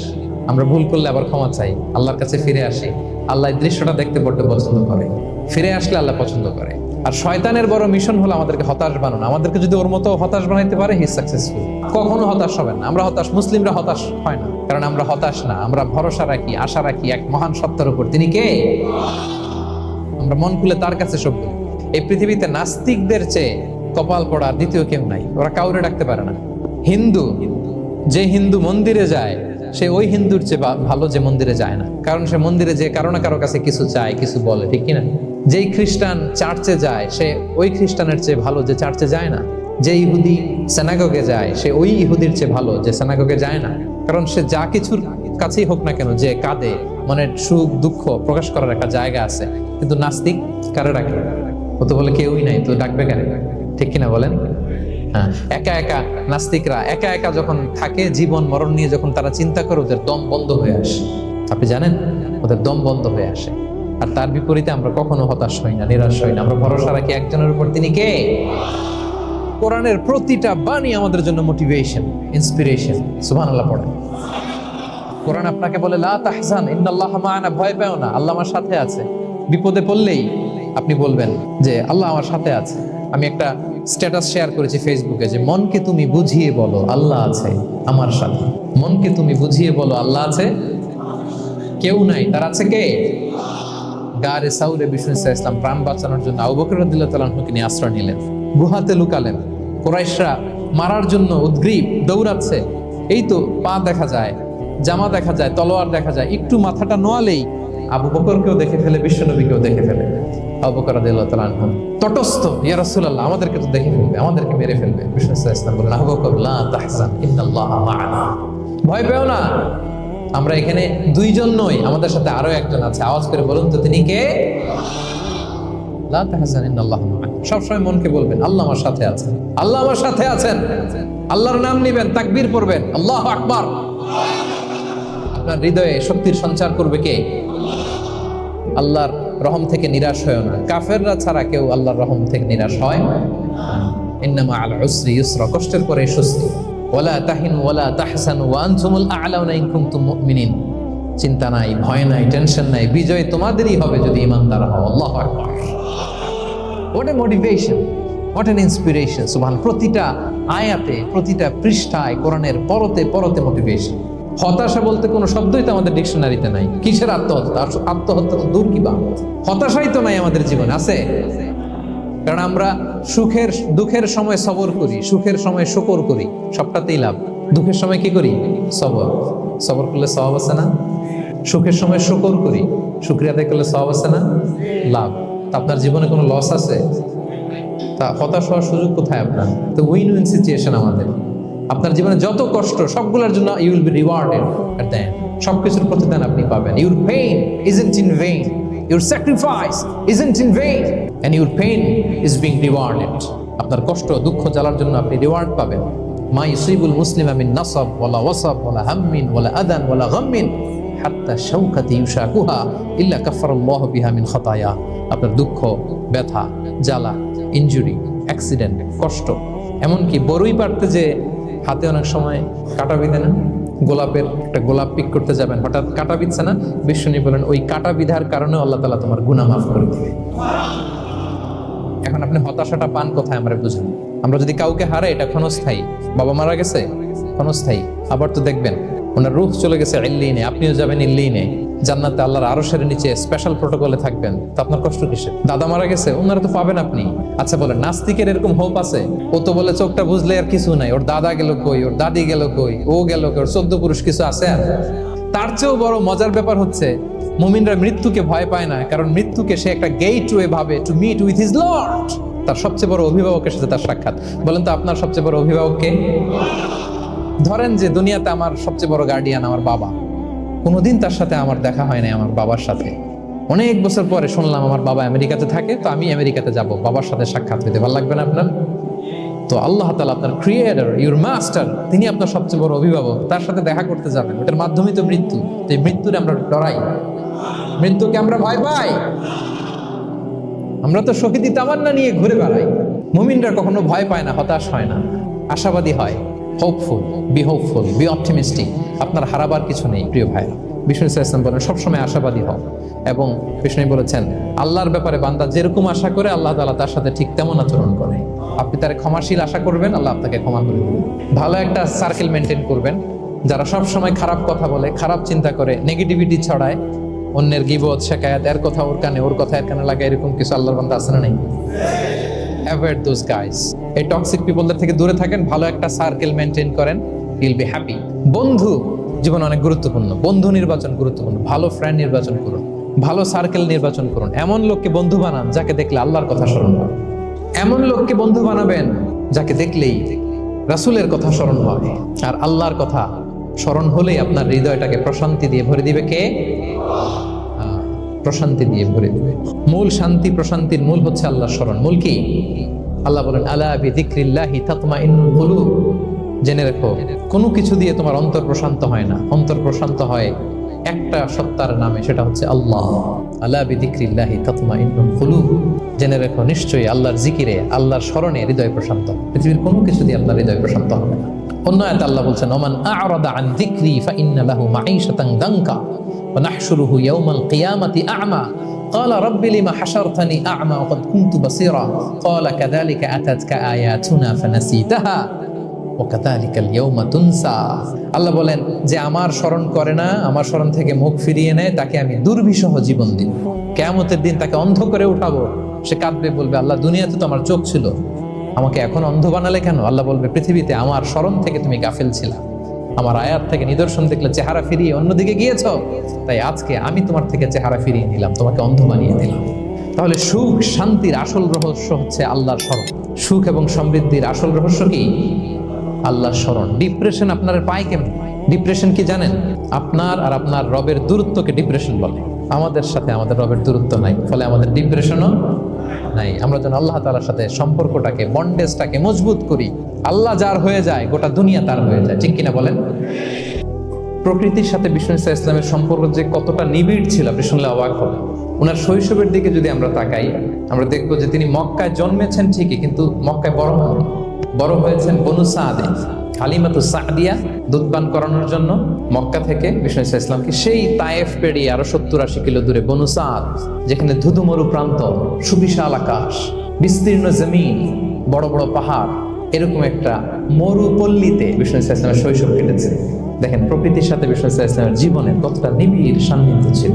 আমরা ভুল করলে আবার ক্ষমা চাই, আল্লাহর কাছে ফিরে আসি। আল্লাহ এই দৃশ্যটা দেখতে বড্ড পছন্দ করে, ফিরে আসলে আল্লাহ পছন্দ করে। আর শয়তানের বড় মিশন হলো আমাদেরকে হতাশ বানানো। আমাদেরকে যদি ওর মতো হতাশ বানাইতে পারে, হি সাকসেসফুল। কখনো হতাশ হবেন না। আমরা হতাশ, মুসলিমরা হতাশ হয় না, কারণ আমরা হতাশ না, আমরা ভরসা রাখি, আশা রাখি এক মহান সত্তার উপর। তিনি কে? আমরা মন খুলে তার কাছে সব বলি। এই পৃথিবীতে নাস্তিকদের চেয়ে কপাল পড়া দ্বিতীয় কেউ নাই। ওরা কাউরে ডাকতে পারে না। হিন্দু, যে হিন্দু মন্দিরে যায়, সে ওই হিন্দুর চেয়ে ভালো যে মন্দিরে যায় না, কারণ সে মন্দিরে যে কারো না কারো কাছে কিছু চায়, কিছু বলে, ঠিক কিনা? যেই খ্রিস্টান চার্চে যায়, সে ওই খ্রিস্টানের চেয়ে ভালো যে চার্চে যায় না। যে ইহুদি সিনাগগে যায়, সে ওই ইহুদির চেয়ে ভালো যে সিনাগগে যায় না। কারণ সে যা কিছুর কাছেই হোক না কেন, যে কাঁদে, মনের সুখ দুঃখ প্রকাশ করার একটা জায়গা আছে। কিন্তু নাস্তিক কারে ডাকে? ও তো বলে কেউই নাই, তো ডাকবে কেন? ঠিক কিনা বলেন? হ্যাঁ, একা একা নাস্তিকরা একা একা যখন থাকে, জীবন মরণ নিয়ে যখন তারা চিন্তা করে, ওদের দম বন্ধ হয়ে আসে। আপনি জানেন, ওদের দম বন্ধ হয়ে আসে। আর তার বিপরীতে আমরা কখনো হতাশ হই না, নিরাশ হই না। আমরা ভরসা রাখি একজনের উপর, তিনি কে? কোরআনের প্রতিটা বাণী আমাদের জন্য মোটিভেশন, ইন্সপিরেশন। সুবহানাল্লাহ পড়েন। কোরআন আপনাকে বলে লা তাহজান ইন্নাল্লাহা মা'ানা, ভয় পেও না, আল্লাহ আমার সাথে আছে। বিপদে পড়লেই আপনি বলবেন যে আল্লাহ আমার সাথে আছে। আমি একটা স্ট্যাটাস শেয়ার করেছি ফেসবুকে যে মনকে তুমি বুঝিয়ে বলো আল্লাহ আছে আমার সাথে। মনকে তুমি বুঝিয়ে বলো আল্লাহ আছে, কেউ নাই, তার আছে কে? গারে সাউরে বিষ্ণু ইসলাম প্রাণ বাঁচানোর জন্য আবু বকর রাদিয়াল্লাহু তাআলা আনহুকে নিয়ে আশ্রয় নিলেন, গুহাতে লুকালেন। কুরাইশরা মারার জন্য উদ্গ্রীব, দৌড়াচ্ছে। এই তো পা দেখা যায়, জামা দেখা যায়, তলোয়ার দেখা যায়। একটু মাথাটা নোয়ালেই আবু বকরকেও দেখে ফেলে, বিশ্বনবীকেও দেখে ফেলে। আবু বকর রাদিয়াল্লাহু তাআলা আনহু তটস্থ, ইয়া রাসূলুল্লাহ, আমাদেরকে তো দেখে ফেলবে, আমাদেরকে মেরে ফেলবে। বিষ্ণু ইসলাম বললেন, আবু বকর লা তাহজান ইন্নাল্লাহা মা'ানা, ভয় পেও না, আমরা এখানে দুইজন নই, আমাদের সাথে আরো একজন আছে। আওয়াজ করে বলুন তো, তিনি কে? লা তাহজান ইন্নাল্লাহা মা'ানা। সবসময় মনকে বলবেন আল্লাহ আমার সাথে আছেন, আল্লাহ আমার সাথে আছেন। আল্লাহর নাম নিবেন, তাকবীর পড়বেন, আল্লাহু আকবার। আপনার হৃদয়ে শক্তির সঞ্চার করবে কে? আল্লাহর রহম থেকে নিরাশ হয় না। কাফেররা ছাড়া কেউ আল্লাহর রহম থেকে নিরাশ হয়। ইন্নামা আল উসরি ইউসরা, কষ্টের পরে স্বস্তি। ওয়ালা তাহিনু ওয়ালা তাহসানু ওয়া আনতুমুল আ'লাউনা ইন কুনতুম মুমিনিন। চিন্তা নাই, ভয় নাই, টেনশন নাই, বিজয় তোমাদেরই হবে যদি ইমানদার হও। আল্লাহু আকবার। What a motivation, what an inspiration. সুবহান, প্রতিটা আয়াতে, প্রতিটা পৃষ্ঠায় কোরআনের পরতে পরতে মোটিভেশন। হতাশা বলতে কোনো শব্দই তো আমাদের ডিকশনারিতে নাই। কিসের আত্মহত্যা? আত্মহত্যা তো দূর, কি বা হতাশাই তো নাই আমাদের জীবনে, আছে? কারণ আমরা সুখের দুঃখের সময় সবর করি, সুখের সময় শুকর করি, সবটাতেই লাভ। দুঃখের সময় কি করি? সবর। সবর করলে সওয়াব আছে না? সুখের সময় শুকর করি, শুকরিয়া আদায় করলে সওয়াব আছে না? লাভ। তা আপনার জীবনে কোনো লস আছে? তা হতাশ হওয়ার সুযোগ কোথায় আপনার? তো উইন উইন সিচুয়েশন আমাদের। আপনার জীবনে যত কষ্ট, সবগুলোর জন্য you will be rewarded at the end. সবকিছুর প্রতিদান আপনি পাবেন। Your pain isn't in vain, your sacrifice isn't in vain, and your pain is being rewarded. আপনার কষ্ট, দুঃখ জ্বালার জন্য আপনি রিওয়ার্ড পাবেন। মা ইউসিবুল মুসলিমা মিন নাসাব ওয়ালা ওয়াসাব ওয়ালা হাম্মিন ওয়ালা আদান ওয়ালা গাম্মিন হাত্তা শাওকাতি ইউশাকুহা ইল্লা কাফারাল্লাহু বিহা মিন খাতায়া। আপনার দুঃখ, ব্যথা, জ্বালা, ইনজুরি, অ্যাক্সিডেন্ট, কষ্ট, এমনকি বড়ই পারতে যে হাতে অনেক সময় কাটা বিঁধে না, গোলাপের একটা গোলাপ পিক করতে যাবেন, হঠাৎ কাটা বিঁধছে না, বিষ্ণু বলেন ওই কাটা বিধার কারণে আল্লাহ তাআলা তোমার গুনাহ মাফ করে দিবে। এখন আপনি হতাশাটা পান কোথায় আমরা বুঝুন। আমরা যদি কাউকে হারাই, এটা ক্ষণস্থায়ী। বাবা মারা গেছে, ক্ষণস্থায়ী। আবার তো দেখবেন ওনার রূহ চলে গেছে ইল্লিনে, আপনিও যাবেন ইল্লিনে, জান্নাতে আল্লাহর আরশের নিচে স্পেশাল প্রটোকলে থাকবেন। তো আপনার কষ্ট কিসে? দাদা মারা গেছে, ওনারা তো পাবেন আপনি। আচ্ছা বলেন, নাস্তিকের এরকম হোপ আছে? ও তো বলে চোখটা বুঝলে আর কিছু নাই, ওর দাদা গেল কই, ওর দাদি গেল কই, ও গেল কই, ওর 14 পুরুষ কিছু আছে? আর তার চেয়েও বড় মজার ব্যাপার হচ্ছে, মুমিনরা মৃত্যুকে ভয় পায় না, কারণ মৃত্যুকে সে একটা গেটওয়ে ভাবে to meet with his lord. তার সবচেয়ে বড় অভিভাবকের সাথে তার সাক্ষাৎ। বলেন তো আপনার সবচেয়ে বড় অভিভাবক কে? ধরেন যে দুনিয়াতে আমার সবচেয়ে বড় গার্ডিয়ান আমার বাবা, কোনোদিন তার সাথে আমার দেখা হয় না। আমার বাবার সাথে অনেক বছর পরে শুনলাম আমার বাবা আমেরিকাতে থাকে, তো আমি আমেরিকাতে যাব, বাবার সাথে সাক্ষাৎ হইতে ভালো লাগবে না আপনার? তো আল্লাহ তাআলা আপনার ক্রিয়েটর, ইউর মাস্টার, তিনি আপনার সবচেয়ে বড় অভিভাবক, তার সাথে দেখা করতে যাবেন। ওটার মাধ্যমেই তো মৃত্যু। তো এই মৃত্যুরে আমরা ডরাই, মৃত্যুকে আমরা ভয় পাই। আমরা তো শহীদি তামান্না নিয়ে ঘুরে বেড়াই। মুমিনরা কখনো ভয় পায় না, হতাশ হয় না, আশাবাদী হয়। Hopeful, B hopeful, B optimistic. আপনার হারাবার কিছু নেই প্রিয় ভাই। বিষ্ণু ইসলাম বলেন সবসময় আশাবাদী হও। এবং বিষ্ণু বলেছেন আল্লাহর ব্যাপারে বান্দা যেরকম আশা করে, আল্লাহ তাআলা তার সাথে ঠিক তেমন আচরণ করে। আপনি তার ক্ষমাশীল আশা করবেন, আল্লাহ আপনাকে ক্ষমা করে দেবেন। ভালো একটা সার্কেল মেনটেন করবেন, যারা সব সময় খারাপ কথা বলে, খারাপ চিন্তা করে, নেগেটিভিটি ছড়ায়, অন্যের গীবত, শিকায়াত, এর কথা ওর কানে, ওর কথা এর কানে লাগে, এরকম কিছু আল্লাহর বান্দা আছে না নেই? Avoid those guys. এই টক্সিক পিপলদের থেকে দূরে থাকেন, ভালো একটা সার্কেল মেনটেন করেন, ইউল বি হ্যাপি। বন্ধু জীবন অনেক গুরুত্বপূর্ণ, বন্ধু নির্বাচন গুরুত্বপূর্ণ। ভালো ফ্রেন্ড নির্বাচন করুন, ভালো সার্কেল নির্বাচন করুন। এমন লোককে বন্ধু বানান যাকে দেখলে আল্লাহর কথা স্মরণ হয়। এমন লোককে বন্ধু বানাবেন যাকে দেখলেই রাসূলের কথা স্মরণ হয়। আর আল্লাহর কথা স্মরণ হলেই আপনার হৃদয়টাকে প্রশান্তি দিয়ে ভরে দিবে কে? প্রশান্তি দিয়ে ভরে দিবে। মূল শান্তি, প্রশান্তির মূল হচ্ছে আল্লাহর স্মরণ। মূল কি? আল্লাহ বলেন আলা বিযিকরিল্লাহি তাতমাইন্নুল কুলুব। জেনে রেখো, কোনো কিছু দিয়ে তোমার অন্তর প্রশান্ত হয় না। অন্তর প্রশান্ত হয় একটা সত্তার নামে, সেটা হচ্ছে আল্লাহ। আলা বিযিকরিল্লাহি তাতমাইন্নুল কুলুব। জেনে রেখো, নিশ্চয়ই আল্লাহর জিকিরে, আল্লাহর স্মরণে হৃদয় প্রশান্ত। পৃথিবীর কোনো কিছু দিয়ে আপনার হৃদয় প্রশান্ত হবে না। অন্য আয়াতে আল্লাহ বলছেন ওমান আ'রাদা আন যিকরি ফাইন্না লাহু মাঈশাতান দানকা ওয়া নাহশুরুহু ইয়াওমাল কিয়ামাতি আ'মা ক্বালা রাব্বি লিমা হাশারতানি আ'মা ওয়া ক্বাদ কুনতু বাসীরা ক্বালা কাযালিকা আতাতকা আয়াতুনা ফানাসিতাহা ওয়া কাযালিকাল ইয়াওমা তুনসা। আল্লাহ বলেন যে আমার স্মরণ করে না, আমার স্মরণ থেকে মুখ ফিরিয়ে নেয়, তাকে আমি দুর্বিষহ জীবন দিব। কিয়ামতের দিন তাকে অন্ধ করে উঠাবো। সে কাঁদবে, বলবে আল্লাহ দুনিয়াতে তো আমার চোখ ছিল, আমাকে এখন অন্ধ বানালে কেন? আল্লাহ বলবে পৃথিবীতে আমার স্মরণ থেকে তুমি গাফেল ছিলা, আমার আয়াত থেকে নিদর্শন দেখলে চেহারা ফিরিয়ে অন্যদিকে গিয়েছ, তাই আজকে আমি তোমার থেকে চেহারা ফিরিয়ে নিলাম, তোমাকে অন্ধ বানিয়ে দিলাম। তাহলে সুখ শান্তির আসল রহস্য হচ্ছে আল্লাহর স্মরণ। সুখ এবং সমৃদ্ধির আসল রহস্য কি? আল্লাহর স্মরণ। ডিপ্রেশন আপনার পায় কেমন? ডিপ্রেশন কি জানেন? আপনার আর আপনার রবের দূরত্বকে ডিপ্রেশন বলে। আমাদের সাথে আমাদের রবের দূরত্ব নাই, ফলে আমাদের ডিপ্রেশনও নাই। আমরা যেন আল্লাহ তাআলার সাথে সম্পর্কটাকে, বন্ডেজটাকে মজবুত করি। আল্লাহ যার হয়ে যায়, গোটা দুনিয়া তার হয়ে যায়। ঠিক কিনা বলেন? প্রকৃতির সাথে বিষ্ণু ইসলামের সম্পর্ক যে কতটা নিবিড় ছিল, আপনি শুনলে অবাক হবেন। ওনার শৈশবের দিকে যদি আমরা তাকাই, আমরা দেখবো যে তিনি মক্কায় জন্মেছেন ঠিকই, কিন্তু মক্কায় বড় হননি। বড় হয়েছেন বনু সাদে। হালিমাতুস সাদিয়া দুধ পান করানোর জন্য মক্কা থেকে বিষ্ণু ইসলামকে সেই তায়েফ পেরিয়ে আরো 70-80 কিলো দূরে বনু সাদ, যেখানে ধুধু মরু প্রান্ত, সুবিশাল আকাশ, বিস্তীর্ণ জমিন, বড় বড় পাহাড়, এরকম একটা মরুপল্লীতে বিষ্ণু ইসলামের শৈশব কেটেছে। দেখেন প্রকৃতির সাথে বিষ্ণু ইসলামের জীবনে কতটা নিবিড় সান্নিধ্য ছিল,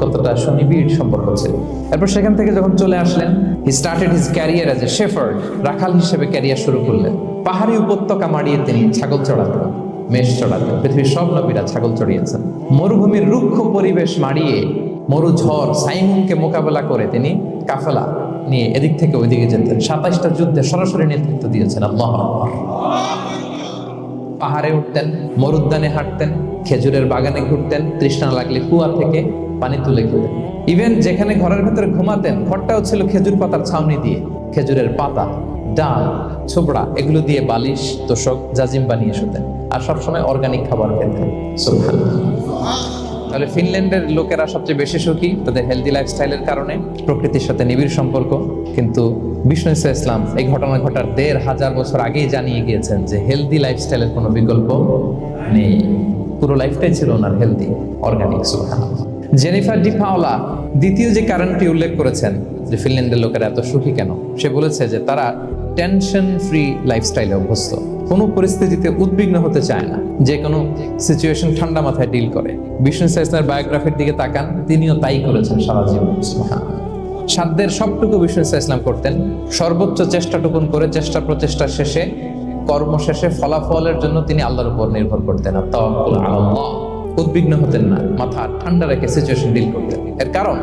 কতটা সুনিবিড় সম্পর্ক ছিল। এরপর সেখান থেকে যখন চলে আসলেন, he started his career as a shepherd, রাখাল হিসেবে ক্যারিয়ার শুরু করলেন। পাহাড়ি উপত্যকা মাড়িয়ে তিনি ছাগল চড়াতেন, মেষ চড়াতেন। পৃথিবীর সব নবীরা ছাগল চড়িয়েছেন। মরুভূমির রুক্ষ পরিবেশ মাড়িয়ে মরু ঝড় সাইমুনকে মোকাবেলা করে তিনি কাফেলা নিয়ে এদিক থেকে ওইদিকে যেতেন। 27টা যুদ্ধে সরাসরি নেতৃত্ব দিয়েছেন। আল্লাহু আকবার। পাহাড়ে উঠতেন, মরুদ্যানে হাঁটতেন, খেজুরের বাগানে ঘুরতেন, তৃষ্ণা লাগলে কুয়া থেকে পানি তুলে খেতেন। ইভেন যেখানে ঘরের ভেতরে ঘুমাতেন, ঘরটাও ছিল খেজুর পাতার ছাউনি দিয়ে। খেজুরের পাতা, ডাল, ছোবড়া এগুলো দিয়ে বালিশ, তোশক, জাজিম বানিয়ে শুতেন। আর সবসময় অর্গানিক খাবার খেতেন। সুবহানাল্লাহ। তাহলে ফিনল্যান্ডের লোকেরা সবচেয়ে বেশি সুখী তাদের হেলদি লাইফস্টাইলের কারণে, প্রকৃতির সাথে নিবিড় সম্পর্ক। কিন্তু বিষ্ণু ইসলাম এই ঘটনা ঘটার 1500 বছর আগেই জানিয়ে গিয়েছেন যে হেলদি লাইফস্টাইলের কোনো বিকল্প নেই। পুরো লাইফটাই ছিল ওনার হেলদি, অর্গানিক। সুবহানাল্লাহ। জেনিফার ডি পাওলা দ্বিতীয় যে কারণটি উল্লেখ করেছেন যে ফিনল্যান্ডের লোকেরা এত সুখী কেন, সে বলেছে যে তারা টেনশন ফ্রি লাইফস্টাইলে অভ্যস্ত, কোনো পরিস্থিতিতে উদ্বিগ্ন হতে চায় না, যে কোনো সিচুয়েশন ঠান্ডা মাথায় ডিল করে। বিষ্ণু ইসলামের বায়োগ্রাফির দিকে তাকান, তিনিও তাই করেছেন সারা জীবন। সাধ্যের সবটুকু বিষ্ণু ইসলাম করতেন, সর্বোচ্চ চেষ্টাটুকুন করে চেষ্টা প্রচেষ্টা শেষে, কর্ম শেষে ফলাফলের জন্য তিনি আল্লাহর উপর নির্ভর করতেন। তাওয়াক্কুল আলাল্লাহ। উদ্বিগ্ন হতেন না, মাথা ঠান্ডা রেখে সিচুয়েশন ডিল করতেন। এর কারণ